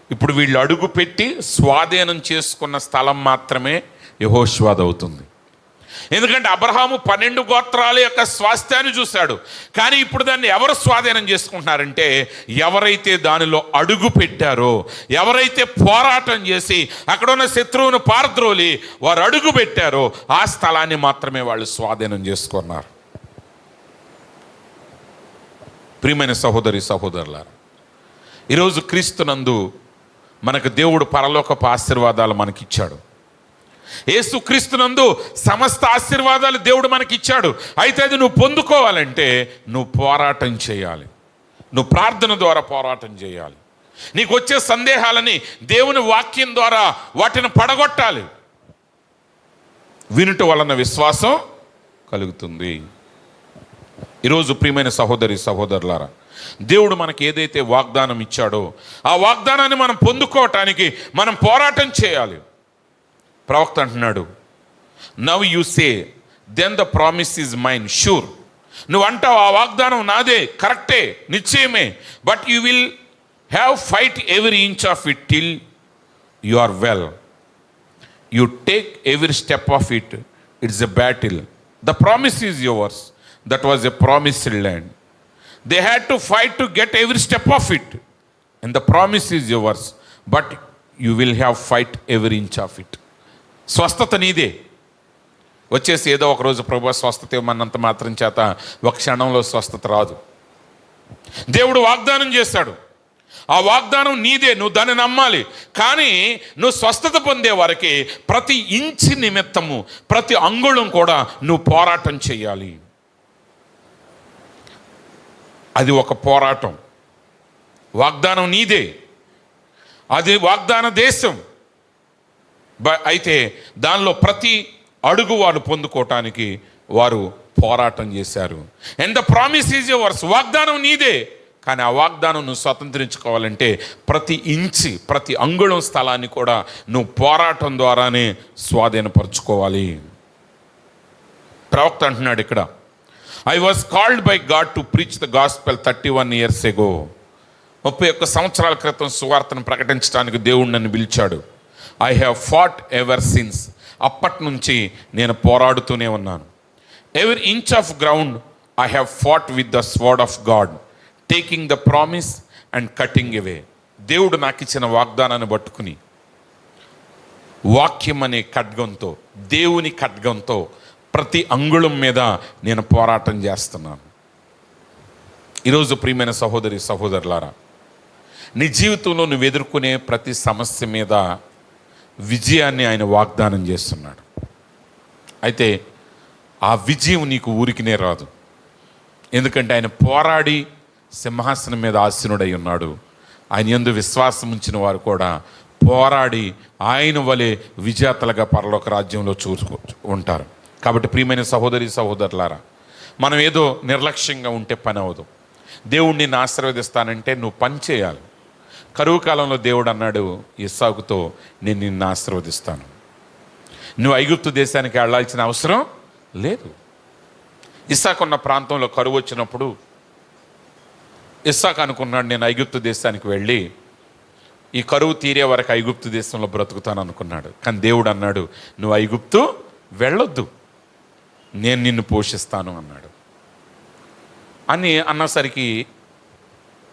Speaker 1: ఇప్పుడు వీళ్ళు అడుగు పెట్టి స్వాధీనం చేసుకున్న స్థలం మాత్రమే యెహోషువదవుతుంది. ఎందుకంటే అబ్రహాము 12 గోత్రాల యొక్క స్వాస్థ్యాన్ని చూశాడు. కానీ ఇప్పుడు దాన్ని ఎవరు స్వాధీనం చేసుకుంటున్నారంటే ఎవరైతే దానిలో అడుగు పెట్టారో, ఎవరైతే పోరాటం చేసి అక్కడ ఉన్న శత్రువును పారద్రోలి వారు అడుగు పెట్టారో ఆ స్థలాన్ని మాత్రమే వాళ్ళు స్వాధీనం చేసుకున్నారు. ప్రియమైన సహోదరి సహోదరులారా, ఈరోజు క్రీస్తునందు మనకు దేవుడు పరలోకపు ఆశీర్వాదాలు మనకిచ్చాడు. యేసు క్రీస్తునందు సమస్త ఆశీర్వాదాలు దేవుడు మనకిచ్చాడు. అయితే అది నువ్వు పొందుకోవాలంటే నువ్వు పోరాటం చేయాలి. నువ్వు ప్రార్థన ద్వారా పోరాటం చేయాలి. నీకు వచ్చే సందేహాలని దేవుని వాక్యం ద్వారా వాటిని పడగొట్టాలి. వినుట వలన విశ్వాసం కలుగుతుంది. ఈరోజు ప్రియమైన సహోదరి సహోదరులారా, దేవుడు మనకి ఏదైతే వాగ్దానం ఇచ్చాడో ఆ వాగ్దానాన్ని మనం పొందుకోవటానికి మనం పోరాటం చేయాలి. ప్రవక్త అంటున్నాడు, now you say then the promise is mine sure. నువ్వు అంటావు ఆ వాగ్దానం నాదే, కరెక్టే, నిశ్చయమే. But you will have fight every inch of it till you are well. You take every step of it, it's a battle. The promise is yours, that was a promised land. They had to fight to get every step of it. And the promise is yours, but you will have fight every inch of it. స్వస్థత నీదే. వచ్చేసి ఏదో ఒకరోజు ప్రభువా స్వస్థత ఇవ్వమన్నంత మాత్రం చేత ఒక క్షణంలో స్వస్థత రాదు. దేవుడు వాగ్దానం చేశాడు, ఆ వాగ్దానం నీదే, నువ్వు దాన్ని నమ్మాలి. కానీ నువ్వు స్వస్థత పొందే వారికి ప్రతి ఇంచి నిమిత్తము, ప్రతి అంగుళం కూడా నువ్వు పోరాటం చేయాలి. అది ఒక పోరాటం. వాగ్దానం నీదే, అది వాగ్దాన దేశం. అయితే దానిలో ప్రతి అడుగు వారు పొందుకోవటానికి వారు పోరాటం చేశారు. And the promise is yours. వాగ్దానం నీదే, కానీ ఆ వాగ్దానం నువ్వు స్వతంత్రించుకోవాలంటే ప్రతి ఇంచి, ప్రతి అంగుళం స్థలాన్ని కూడా నువ్వు పోరాటం ద్వారానే స్వాధీనపరచుకోవాలి. ప్రవక్త అంటున్నాడు ఇక్కడ, I was called by God to preach the gospel 31 years ago. 31 సంవత్సరాల క్రితం సువార్తను ప్రకటించడానికి దేవుడు నన్ను పిలిచాడు. I have fought ever since. అప్పటి నుంచి నేను పోరాడుతూనే ఉన్నాను. Every inch of ground I have fought with the sword of God, taking the promise and cutting away. దేవుడు నాకు ఇచ్చిన వాగ్దానాన్ని పట్టుకుని వాక్యం అనే ఖడ్గంతో, దేవుని ఖడ్గంతో ప్రతి అంగుళం మీద నేను పోరాటం చేస్తున్నాను. ఈరోజు ప్రియమైన సహోదరి సహోదరులారా, నీ జీవితంలో నువ్వు ఎదుర్కొనే ప్రతి సమస్య మీద విజయాన్ని ఆయన వాగ్దానం చేస్తున్నాడు. అయితే ఆ విజయం నీకు ఊరికినే రాదు. ఎందుకంటే ఆయన పోరాడి సింహాసనం మీద ఆసీనుడై ఉన్నాడు. ఆయన యందు విశ్వాసం ఉంచిన వారు కూడా పోరాడి ఆయన వలె విజేతలుగా పరలోక రాజ్యంలో ఉంటారు. కాబట్టి ప్రియమైన సహోదరి సహోదరులారా, మనం ఏదో నిర్లక్ష్యంగా ఉంటే పని అవ్వదు. దేవుడు నిన్ను ఆశీర్వదిస్తానంటే నువ్వు పని చేయాలి. కరువు కాలంలో దేవుడు అన్నాడు ఇస్సాకుతో, నేను నిన్ను ఆశీర్వదిస్తాను, నువ్వు ఐగుప్తు దేశానికి వెళ్ళాల్సిన అవసరం లేదు. ఇస్సాకు ఉన్న ప్రాంతంలో కరువు వచ్చినప్పుడు ఇస్సాకు అనుకున్నాడు, నేను ఐగుప్తు దేశానికి వెళ్ళి ఈ కరువు తీరే వరకు ఐగుప్తు దేశంలో బ్రతుకుతాను అనుకున్నాడు. కానీ దేవుడు అన్నాడు, నువ్వు ఐగుప్తు వెళ్ళొద్దు, నేను నిన్ను పోషిస్తాను అన్నాడు. అని అన్నసరికి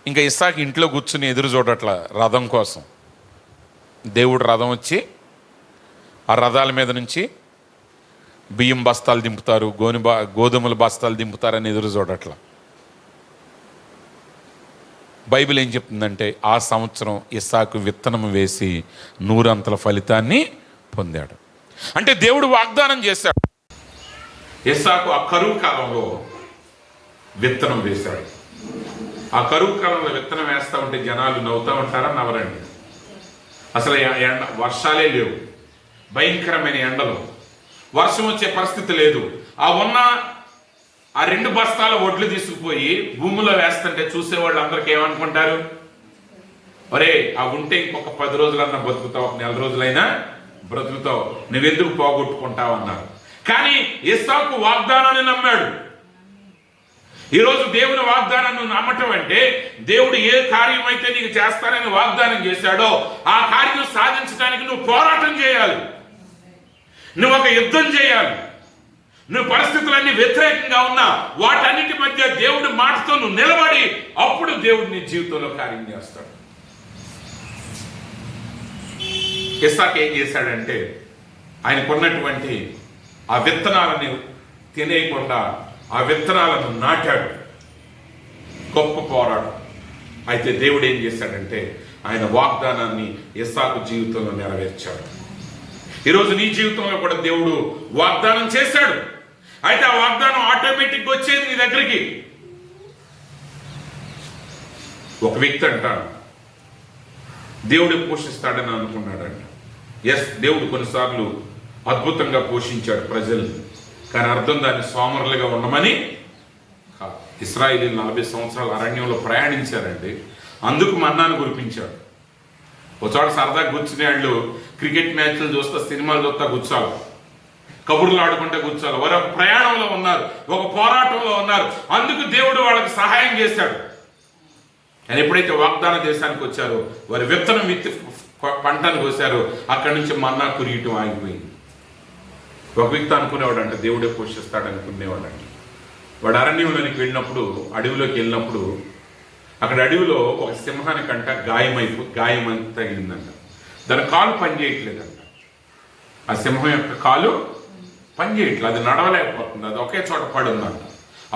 Speaker 1: ఇంకా ఇస్సాకు ఇంట్లో కూర్చుని ఎదురు చూడట్ల రథం కోసం. దేవుడు రథం వచ్చి ఆ రథాల మీద నుంచి బియ్యం బస్తాలు దింపుతారు, గోధుమల బస్తాలు దింపుతారని ఎదురు చూడట్ల. బైబిల్ ఏం చెప్తుందంటే ఆ సంవత్సరం ఇస్సాకు విత్తనం వేసి 100 అంతల ఫలితాన్ని పొందాడు. అంటే దేవుడు వాగ్దానం చేశాడు. ఇస్సాకు ఆ కరువు కాలంలో విత్తనం వేశాడు. ఆ కరువు కాలంలో విత్తనం వేస్తూ ఉంటే జనాలు నవ్వుతూ ఉంటారా? నవ్వరండి. అసలు వర్షాలే లేవు, భయంకరమైన ఎండలు, వర్షం వచ్చే పరిస్థితి లేదు. ఆ 2 బస్తాల వడ్లు తీసుకుపోయి భూమిలో వేస్తుంటే చూసేవాళ్ళు అందరికి ఏమనుకుంటారు? ఒరే, ఆ ఉంటే ఇంకొక 10 రోజులన్నా బతుకుతావు, 1 నెల రోజులైనా బ్రతుకుతావు, నువ్వెందుకు పోగొట్టుకుంటావు అన్నారు. కానీ ఇస్సాకు వాగ్దానాన్ని నమ్మాడు. ఈరోజు దేవుని వాగ్దానాన్ని నమ్మటం అంటే దేవుడు ఏ కార్యం అయితే నీకు చేస్తానని వాగ్దానం చేశాడో ఆ కార్యం సాధించడానికి నువ్వు పోరాటం చేయాలి, నువ్వు ఒక యుద్ధం చేయాలి. నువ్వు పరిస్థితులన్నీ వ్యతిరేకంగా ఉన్నా వాటన్నిటి మధ్య దేవుడి మాటతో నువ్వు నిలబడి అప్పుడు దేవుడు నీ జీవితంలో కార్యం చేస్తాడు. ఇస్సాకు ఏం చేశాడంటే ఆయనకున్నటువంటి ఆ విత్తనాలని తినేయకుండా ఆ విత్తనాలను నాటాడు. గొప్ప పోరాటం. అయితే దేవుడు ఏం చేశాడంటే ఆయన వాగ్దానాన్ని ఇస్సాకు జీవితంలో నెరవేర్చాడు. ఈరోజు నీ జీవితంలో కూడా దేవుడు వాగ్దానం చేశాడు. అయితే ఆ వాగ్దానం ఆటోమేటిక్గా వచ్చేది నీ దగ్గరికి. ఒక వ్యక్తి అంటాడు దేవుడు పోషిస్తాడని అనుకున్నాడంట. ఎస్, దేవుడు కొన్నిసార్లు అద్భుతంగా పోషించాడు ప్రజల్ని. కానీ అర్థం దాన్ని సోమరులుగా ఉండమని కాదు. ఇశ్రాయేలీయులు 40 సంవత్సరాలు అరణ్యంలో ప్రయాణించారండి. అందుకు మన్నాను కురిపించాడు. ఒక చోట సరదాగా కూర్చునే వాళ్ళు క్రికెట్ మ్యాచ్లు చూస్తా, సినిమాలు చూస్తా కూర్చోవాలి, కబుర్లు ఆడుకుంటే కూర్చోవాలి. వారు ఒక ప్రయాణంలో ఉన్నారు, ఒక పోరాటంలో ఉన్నారు. అందుకు దేవుడు వాళ్ళకి సహాయం చేశాడు. ఆయన ఎప్పుడైతే వాగ్దాన దేశానికి వచ్చారో వారి విత్తనం పంటను కోసారో అక్కడి నుంచి మన్నా కురియటం ఆగిపోయింది. ఒక వ్యక్తి అనుకునేవాడంట దేవుడే పోషిస్తాడు అనుకునేవాడంట. వాడు అడవిలోకి వెళ్ళినప్పుడు అక్కడ అడవిలో ఒక సింహానికంట గాయం తగిలిందంట. దాని కాలు పనిచేయట్లేదంట. ఆ సింహం యొక్క కాలు పనిచేయట్లేదు, అది నడవలేకపోతుంది, అది ఒకే చోట పడుందంట.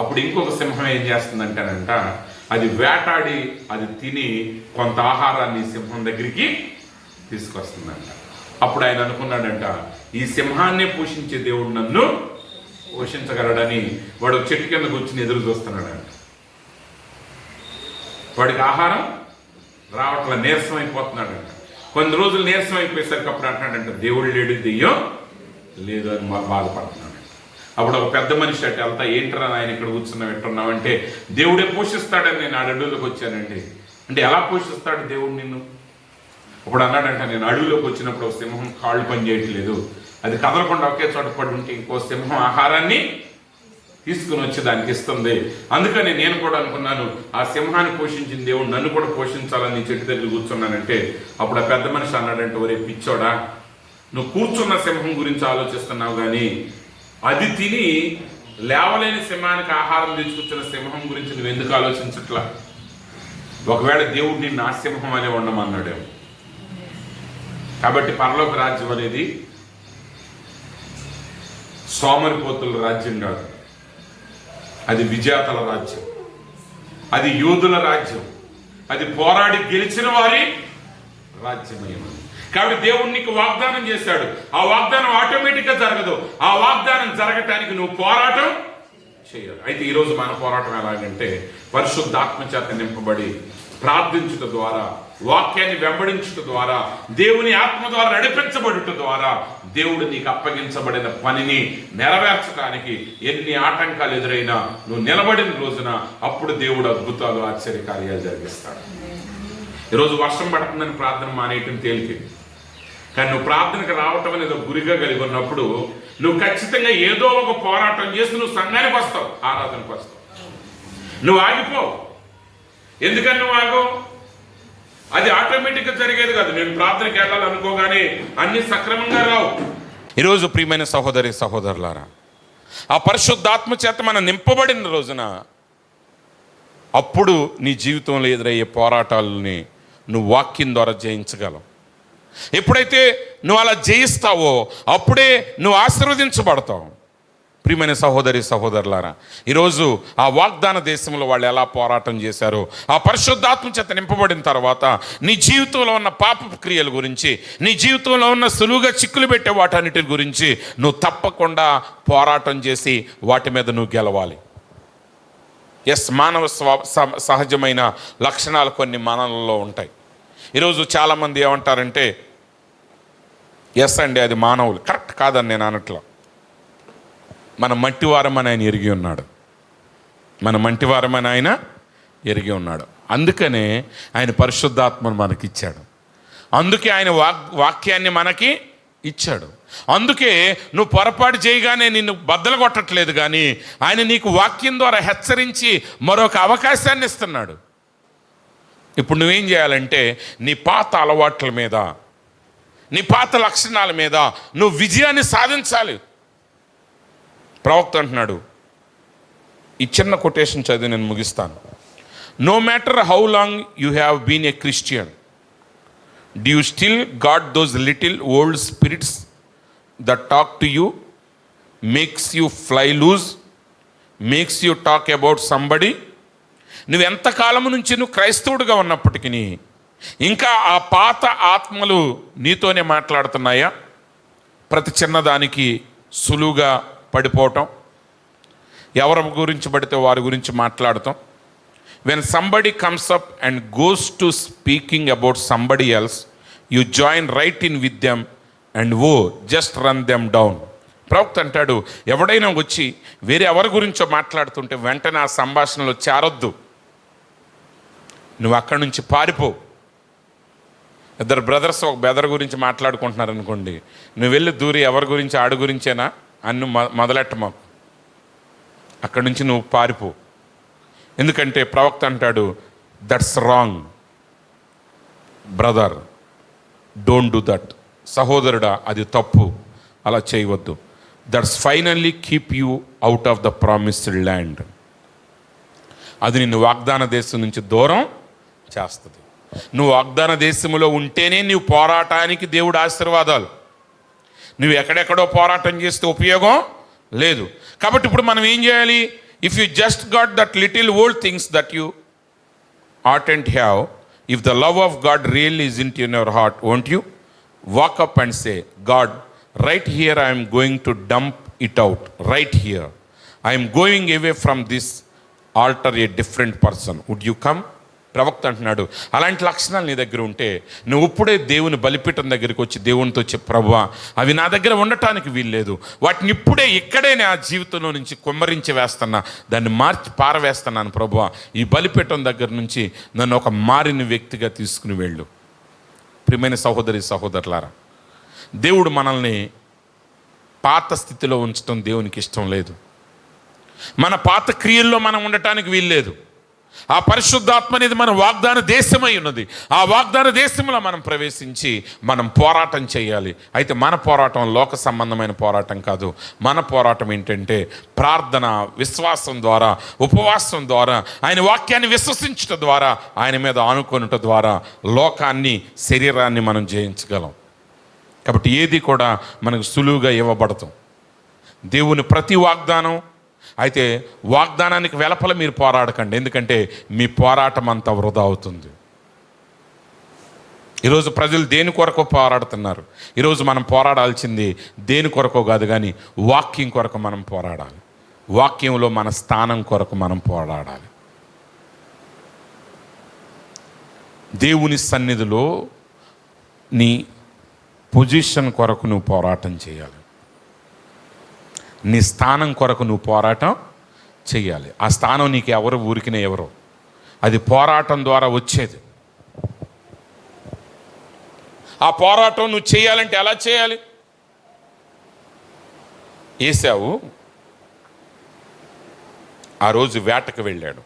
Speaker 1: అప్పుడు ఇంకొక సింహం ఏం చేస్తుందంటేనంట, అది వేటాడి అది తిని కొంత ఆహారాన్ని సింహం దగ్గరికి తీసుకొస్తుందంట. అప్పుడు ఆయన అనుకున్నాడంట, ఈ సింహాన్నే పోషించే దేవుడు నన్ను పోషించగలడని వాడు చెట్టు కింద కూర్చుని ఎదురు చూస్తున్నాడంట. వాడికి ఆహారం రావట్లా, నీరసం అయిపోతున్నాడంట. కొన్ని రోజులు నీరసం అయిపోయేసరికి అప్పుడు అంటున్నాడంట, దేవుడు లేడు, దెయ్యం లేదు అని బాధపడుతున్నాడు. అప్పుడు ఒక పెద్ద మనిషి అట్టు వెళ్తా, ఏంటరా ఆయన ఇక్కడ కూర్చున్నావు, ఎట్టున్నావు అంటే, దేవుడే పోషిస్తాడని నేను అడవిలోకి వచ్చానండి. అంటే ఎలా పోషిస్తాడు దేవుడు నిన్ను? అప్పుడు అన్నాడంట, నేను అడవిలోకి వచ్చినప్పుడు ఒక సింహం కాళ్ళు పని చేయట్లేదు, అది కదలకుండా ఒకే చోట పడి ఉంటే ఇంకో సింహం ఆహారాన్ని తీసుకుని వచ్చి దానికి ఇస్తుంది. అందుకని నేను కూడా అనుకున్నాను, ఆ సింహాన్ని పోషించిన దేవుడు నన్ను కూడా పోషించాలని చెట్టు దగ్గర కూర్చున్నానంటే, అప్పుడు ఆ పెద్ద మనిషి అన్నాడంటే, ఒరే పిచ్చోడా, నువ్వు కూర్చున్న సింహం గురించి ఆలోచిస్తున్నావు కానీ అది తిని లేవలేని సింహానికి ఆహారం తీసుకొచ్చిన సింహం గురించి నువ్వు ఎందుకు ఆలోచించట్లా? ఒకవేళ దేవుడు నిన్ను ఆ సింహం అనే ఉండమన్నాడేమో. కాబట్టి పరలోక రాజ్యం అనేది సోమరిపోతుల రాజ్యం కాదు, అది విజేతల రాజ్యం, అది యోధుల రాజ్యం, అది పోరాడి గెలిచిన వారి రాజ్యమైనది. కాబట్టి దేవుడు నీకు వాగ్దానం చేశాడు, ఆ వాగ్దానం ఆటోమేటిక్గా జరగదు. ఆ వాగ్దానం జరగటానికి నువ్వు పోరాటం చేయాలి. అయితే ఈరోజు మన పోరాటం ఎలాగంటే పరిశుద్ధాత్మ చేత నింపబడి ప్రార్థించుట ద్వారా వాక్యాన్ని వెంబడించడం ద్వారా, దేవుని ఆత్మ ద్వారా నడిపించబడుట ద్వారా దేవుడు నీకు అప్పగించబడిన పనిని నెరవేర్చడానికి ఎన్ని ఆటంకాలు ఎదురైనా నువ్వు నిలబడిన రోజున అప్పుడు దేవుడు అద్భుతాలు, ఆశ్చర్యకార్యాలు జరిగిస్తాడు. ఈరోజు వర్షం పడుతుందని ప్రార్థన మానేయటం తేలికే, కానీ నువ్వు ప్రార్థనకు రావటం అనేది ఒక గురిగా కలిగి ఉన్నప్పుడు నువ్వు ఖచ్చితంగా ఏదో ఒక పోరాటం చేసి నువ్వు సంఘానికి వస్తావు, ఆరాధనకు వస్తావు. నువ్వు ఆగిపోవు. ఎందుకని నువ్వు ఆగవు? అది ఆటోమేటిక్గా జరిగేది కాదు. నేను ప్రార్థనకి వెళ్ళాలనుకోగానే అన్ని సక్రమంగా రావు. ఈరోజు ప్రియమైన సహోదరి సహోదరులారా, ఆ పరిశుద్ధాత్మ చేత మనం నింపబడిన రోజున అప్పుడు నీ జీవితంలో ఎదురయ్యే పోరాటాలని నువ్వు వాక్యం ద్వారా జయించగలవు. ఎప్పుడైతే నువ్వు అలా జయిస్తావో అప్పుడే నువ్వు ఆశీర్వదించబడతావు. ప్రియమైన సహోదరి సహోదరులారా, ఈరోజు ఆ వాగ్దాన దేశంలో వాళ్ళు ఎలా పోరాటం చేశారో, ఆ పరిశుద్ధాత్మ చేత నింపబడిన తర్వాత నీ జీవితంలో ఉన్న పాపపు క్రియల గురించి, నీ జీవితంలో ఉన్న సులువుగా చిక్కులు పెట్టే వాటన్నిటి గురించి నువ్వు తప్పకుండా పోరాటం చేసి వాటి మీద నువ్వు గెలవాలి. మానవ సహజమైన లక్షణాలు కొన్ని మనలో ఉంటాయి. ఈరోజు చాలామంది ఏమంటారంటే, అండి అది మానవులు. కరెక్ట్ కాదని నేను అనట్లా. మన మంటివారమని ఆయన ఎరిగి ఉన్నాడు. మన మంటివారమని ఆయన ఎరిగి ఉన్నాడు. అందుకనే ఆయన పరిశుద్ధాత్మను మనకిచ్చాడు. అందుకే ఆయన వాక్యాన్ని మనకి ఇచ్చాడు. అందుకే నువ్వు పొరపాటు చేయగానే నిన్ను బద్దలు కొట్టట్లేదు, కానీ ఆయన నీకు వాక్యం ద్వారా హెచ్చరించి మరొక అవకాశాన్ని ఇస్తున్నాడు. ఇప్పుడు నువ్వేం చేయాలంటే నీ పాత అలవాట్ల మీద, నీ పాత లక్షణాల మీద నువ్వు విజయాన్ని సాధించాలి. ప్రవక్త అంటున్నాడు, ఈ చిన్న కొటేషన్ చదివి నేను ముగిస్తాను. No matter how long you have been a Christian, do you still got those little old spirits that talk to you, makes you fly loose, makes you talk about somebody. నువ్వు ఎంతకాలం నుంచి నువ్వు క్రైస్తవుడిగా ఉన్నప్పటికీ ఇంకా ఆ పాత ఆత్మలు నీతోనే మాట్లాడుతున్నాయా? ప్రతి చిన్నదానికి సులువుగా పడిపోవటం, ఎవరి గురించి పడితే వారి గురించి మాట్లాడటం. When somebody comes up and goes to speaking about somebody else, you join right in with them and just run them down. ప్రవక్త అంటాడు, ఎవడైనా వచ్చి వేరే ఎవరి గురించో మాట్లాడుతుంటే వెంటనే ఆ సంభాషణలో చేరొద్దు, నువ్వు అక్కడి నుంచి పారిపో. ఇద్దరు బ్రదర్స్ ఒక బ్రదర్ గురించి మాట్లాడుకుంటున్నారు అనుకోండి, నువ్వు వెళ్ళి దూరి ఎవరి గురించి, ఆడు గురించేనా అన్ను మొదలెట్టమా, అక్కడి నుంచి నువ్వు పారిపో. ఎందుకంటే ప్రవక్త అంటాడు, that's wrong brother, don't do that. సహోదరుడా, అది తప్పు, అలా చేయవద్దు. That's finally keep you out of the promised land. అది నిన్ను వాగ్దాన దేశం నుంచి దూరం చేస్తుంది. నువ్వు వాగ్దాన దేశంలో ఉంటేనే నువ్వు పోరాటానికి దేవుడు ఆశీర్వాదాలు. నువ్వు ఎక్కడెక్కడో పోరాటం చేస్తే ఉపయోగం లేదు. కాబట్టి ఇప్పుడు మనం ఏం చేయాలి? If you just got that little old things that you oughtn't have, if the love of God really is in your heart, won't you walk up and say, God right here I'm going to dump it out, right here I'm going away from this altar a different person, would you come? ప్రవక్త అంటున్నాడు, అలాంటి లక్షణాలు నీ దగ్గర ఉంటే నువ్వు ఇప్పుడే దేవుని బలిపీఠం దగ్గరికి వచ్చి దేవునితో చెప్పు, ప్రభువా అవి నా దగ్గర ఉండటానికి వీల్లేదు, వాటిని ఇప్పుడే ఇక్కడే నా జీవితంలో నుంచి కుమ్మరించి వేస్తున్నా, దాన్ని మార్చి పారవేస్తున్నాను ప్రభువా, ఈ బలిపీఠం దగ్గర నుంచి నన్ను ఒక మారిన వ్యక్తిగా తీసుకుని వెళ్ళు. ప్రియమైన సహోదరి సహోదరులారా, దేవుడు మనల్ని పాత స్థితిలో ఉంచడం దేవునికి ఇష్టం లేదు. మన పాత క్రియల్లో మనం ఉండటానికి వీల్లేదు. ఆ పరిశుద్ధాత్మ అనేది మన వాగ్దాన దేశమై ఉన్నది. ఆ వాగ్దాన దేశంలో మనం ప్రవేశించి మనం పోరాటం చేయాలి. అయితే మన పోరాటం లోక సంబంధమైన పోరాటం కాదు. మన పోరాటం ఏంటంటే ప్రార్థన, విశ్వాసం ద్వారా, ఉపవాసం ద్వారా, ఆయన వాక్యాన్ని విశ్వసించడం ద్వారా, ఆయన మీద ఆనుకొనుట ద్వారా లోకాన్ని, శరీరాన్ని మనం జయించగలం. కాబట్టి ఏది కూడా మనకు సులువుగా ఇవ్వబడతాం. దేవుని ప్రతి వాగ్దానం, అయితే వాగ్దానానికి వెలపల మీరు పోరాడకండి, ఎందుకంటే మీ పోరాటం అంతా వృధా అవుతుంది. ఈరోజు ప్రజలు దేని కొరకు పోరాడుతున్నారు? ఈరోజు మనం పోరాడాల్సింది దేని కొరకు కాదు, కానీ వాక్యం కొరకు మనం పోరాడాలి. వాక్యంలో మన స్థానం కొరకు మనం పోరాడాలి. దేవుని సన్నిధిలో నీ పొజిషన్ కొరకు నువ్వు పోరాటం చేయాలి. నీ స్థానం కొరకు నువ్వు పోరాటం చేయాలి. ఆ స్థానం నీకు ఎవరు ఊరికినే ఎవరు, అది పోరాటం ద్వారా వచ్చేది. ఆ పోరాటం నువ్వు చేయాలంటే ఎలా చేయాలి? ఏశావు ఆ రోజు వేటకు వెళ్ళాడు.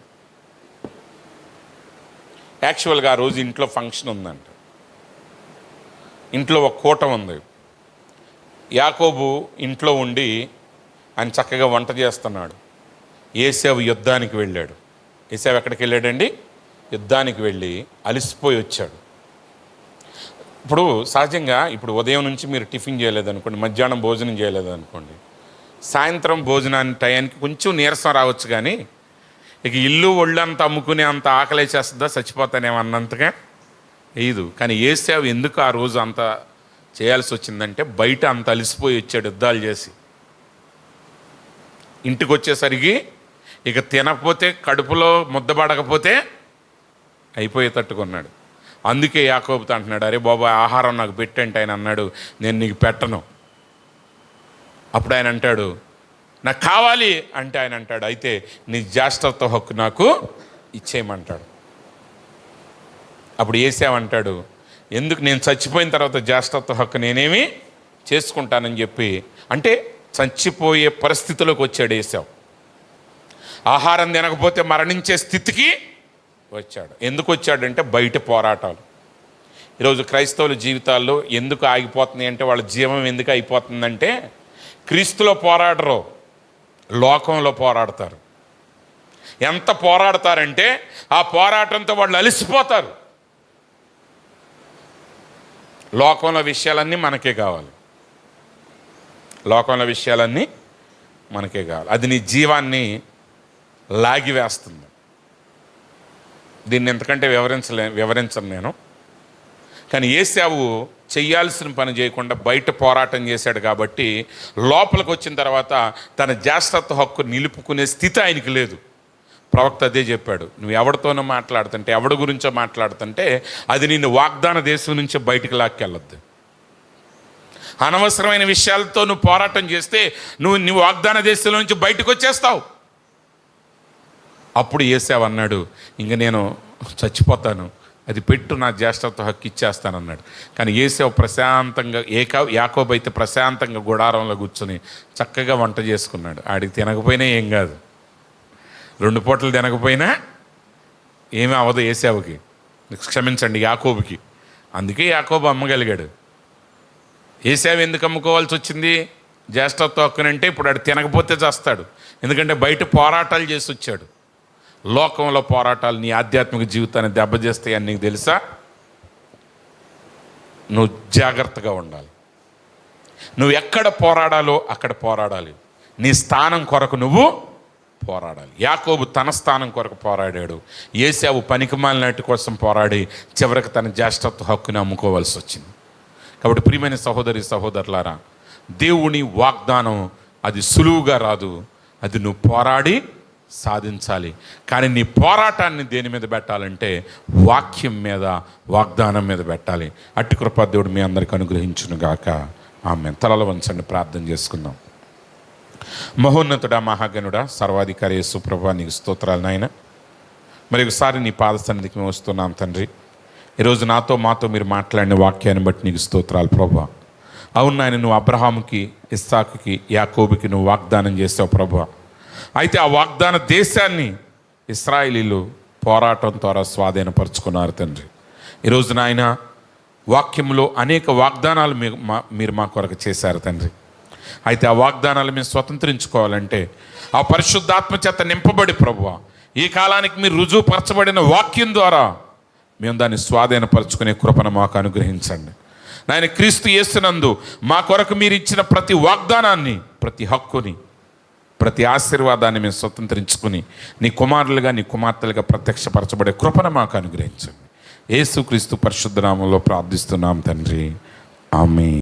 Speaker 1: యాక్చువల్గా ఆ రోజు ఇంట్లో ఫంక్షన్ ఉందంట. ఇంట్లో ఒక కూటం ఉంది. యాకోబు ఇంట్లో ఉండి ఆయన చక్కగా వంట చేస్తున్నాడు. ఏశావు యుద్ధానికి వెళ్ళాడు. ఏశావు ఎక్కడికి వెళ్ళాడండి? యుద్ధానికి వెళ్ళి అలసిపోయి వచ్చాడు. ఇప్పుడు సహజంగా ఇప్పుడు ఉదయం నుంచి మీరు టిఫిన్ చేయలేదనుకోండి, మధ్యాహ్నం భోజనం చేయలేదనుకోండి, సాయంత్రం భోజనాన్ని టయానికి కొంచెం నీరసం రావచ్చు, కానీ ఇక ఇల్లు ఒళ్ళంతా అమ్ముకునే అంత ఆకలేసేస్తుందా, చచ్చిపోతానేమన్నంతగా వేయదు. కానీ ఏశావు ఎందుకు ఆ రోజు అంత చేయాల్సి వచ్చిందంటే, బయట అంత అలసిపోయి వచ్చాడు యుద్ధాలు చేసి. ఇంటికి వచ్చేసరికి ఇక తినకపోతే, కడుపులో ముద్దబడకపోతే అయిపోయేటట్టుకున్నాడు. అందుకే యాకోబుతో అంటున్నాడు, అరే బాబా ఆహారం నాకు పెట్టంటే ఆయన అన్నాడు, నేను నీకు పెట్టను. అప్పుడు ఆయన అంటాడు, నాకు కావాలి అంటే ఆయన అంటాడు, అయితే నీ జ్యేష్ఠత్వ హక్కు నాకు ఇచ్చేయమంటాడు. అప్పుడు ఏశావంటాడు, ఎందుకు నేను చచ్చిపోయిన తర్వాత జ్యేష్ఠత్వ హక్కు నేనేమి చేసుకుంటానని చెప్పి, అంటే చచ్చిపోయే పరిస్థితిలోకి వచ్చాడు ఏశావు. ఆహారం తినకపోతే మరణించే స్థితికి వచ్చాడు. ఎందుకు వచ్చాడంటే బయట పోరాటాలు. ఈరోజు క్రైస్తవుల జీవితాల్లో ఎందుకు ఆగిపోతున్నాయి అంటే, వాళ్ళ జీవం ఎందుకు అయిపోతుందంటే, క్రీస్తులో పోరాడరు, లోకంలో పోరాడతారు. ఎంత పోరాడతారంటే ఆ పోరాటంతో వాళ్ళు అలసిపోతారు. లోకంలో విషయాలన్నీ మనకే కావాలి, లోకంలో విషయాలన్నీ మనకే కావాలి. అది నీ జీవాన్ని లాగివేస్తుంది. దీన్ని ఎంతకంటే వివరించను నేను. కానీ ఏశావు చెయ్యాల్సిన పని చేయకుండా బయట పోరాటం చేశాడు కాబట్టి లోపలికి వచ్చిన తర్వాత తన జ్యేష్ఠత్వ హక్కు నిలుపుకునే స్థితి ఆయనకి లేదు. ప్రవక్త అదే చెప్పాడు, నువ్వు ఎవరితోనో మాట్లాడుతుంటే, ఎవడి గురించో మాట్లాడుతుంటే అది నిన్ను వాగ్దాన దేశం నుంచి బయటికి లాక్కెళ్ళొద్దు. అనవసరమైన విషయాలతో నువ్వు పోరాటం చేస్తే నువ్వు వాగ్దాన దేశంలో నుంచి బయటకు వచ్చేస్తావు. అప్పుడు ఏశావు అన్నాడు, ఇంక నేను చచ్చిపోతాను, అది పెట్టు, నా జ్యేష్ఠత్వ హక్కు ఇచ్చేస్తానన్నాడు. కానీ ఏశావు ప్రశాంతంగా, యాకోబు అయితే ప్రశాంతంగా గుడారంలో కూర్చొని చక్కగా వంట చేసుకున్నాడు. ఆడికి తినకపోయినా ఏం కాదు, 2 పూటలు తినకపోయినా ఏమీ అవ్వదు ఏశావుకి, క్షమించండి యాకోబుకి. అందుకే యాకోబు అమ్మగలిగాడు. ఏశావు ఎందుకు అమ్ముకోవాల్సి వచ్చింది జ్యేష్ఠత్వ హక్కునంటే, ఇప్పుడు ఆడు తినకపోతే చేస్తాడు. ఎందుకంటే బయట పోరాటాలు చేసి వచ్చాడు. లోకంలో పోరాటాలు నీ ఆధ్యాత్మిక జీవితాన్ని దెబ్బతీస్తాయని నీకు తెలుసా? నువ్వు జాగ్రత్తగా ఉండాలి. నువ్వు ఎక్కడ పోరాడాలో అక్కడ పోరాడాలి. నీ స్థానం కొరకు నువ్వు పోరాడాలి. యాకోబు తన స్థానం కొరకు పోరాడాడు. ఏశావు పనికిమాలినటి కోసం పోరాడి చివరికి తన జ్యేష్ఠత్వ హక్కుని అమ్ముకోవాల్సి వచ్చింది. కాబట్టి ప్రియమైన సహోదరి సహోదరులారా, దేవుని వాగ్దానం అది సులువుగా రాదు, అది నువ్వు పోరాడి సాధించాలి. కానీ నీ పోరాటాన్ని దేని మీద పెట్టాలంటే వాక్యం మీద, వాగ్దానం మీద పెట్టాలి. అట్టి కృప దేవుడు మీ అందరికీ అనుగ్రహించునుగాక. ఆమేన్. తలలు వంచండి, ప్రార్థన చేసుకుందాం. మహోన్నతుడా, మహాగణుడా, సర్వాధికారి యేసు ప్రభువా, నీకు స్తోత్రాలు నాయన. మరి ఒకసారి నీ పాద సన్నిధికి మేము వస్తున్నాం తండ్రి. ఈరోజు మాతో మీరు మాట్లాడిన వాక్యాన్ని బట్టి నీకు స్తోత్రాలు ప్రభువా. అవును నాయన, నువ్వు అబ్రహాముకి, ఇస్సాకుకి, యాకోబుకి నువ్వు వాగ్దానం చేసావు ప్రభువా. అయితే ఆ వాగ్దాన దేశాన్ని ఇశ్రాయేలీలు పోరాటం ద్వారా స్వాధీనపరుచుకున్నారు తండ్రి. ఈరోజు నాయన వాక్యంలో అనేక వాగ్దానాలు మీరు మా కొరకు చేశారు తండ్రి. అయితే ఆ వాగ్దానాలు మేము స్వతంత్రించుకోవాలంటే ఆ పరిశుద్ధాత్మ చేత నింపబడి ప్రభువా, ఈ కాలానికి మీరు రుజువుపరచబడిన వాక్యం ద్వారా మేము దాన్ని స్వాధీనపరచుకునే కృపను మాకు అనుగ్రహించండి నాయన. క్రీస్తు యేసునందు మా కొరకు మీరు ఇచ్చిన ప్రతి వాగ్దానాన్ని, ప్రతి హక్కుని, ప్రతి ఆశీర్వాదాన్ని మేము స్వతంత్రించుకుని నీ కుమారులుగా, నీ కుమార్తెలుగా ప్రత్యక్షపరచబడే కృపను మాకు అనుగ్రహించండి. యేసుక్రీస్తు పరిశుద్ధ నామములో ప్రార్థిస్తున్నాం తండ్రి. ఆమేన్.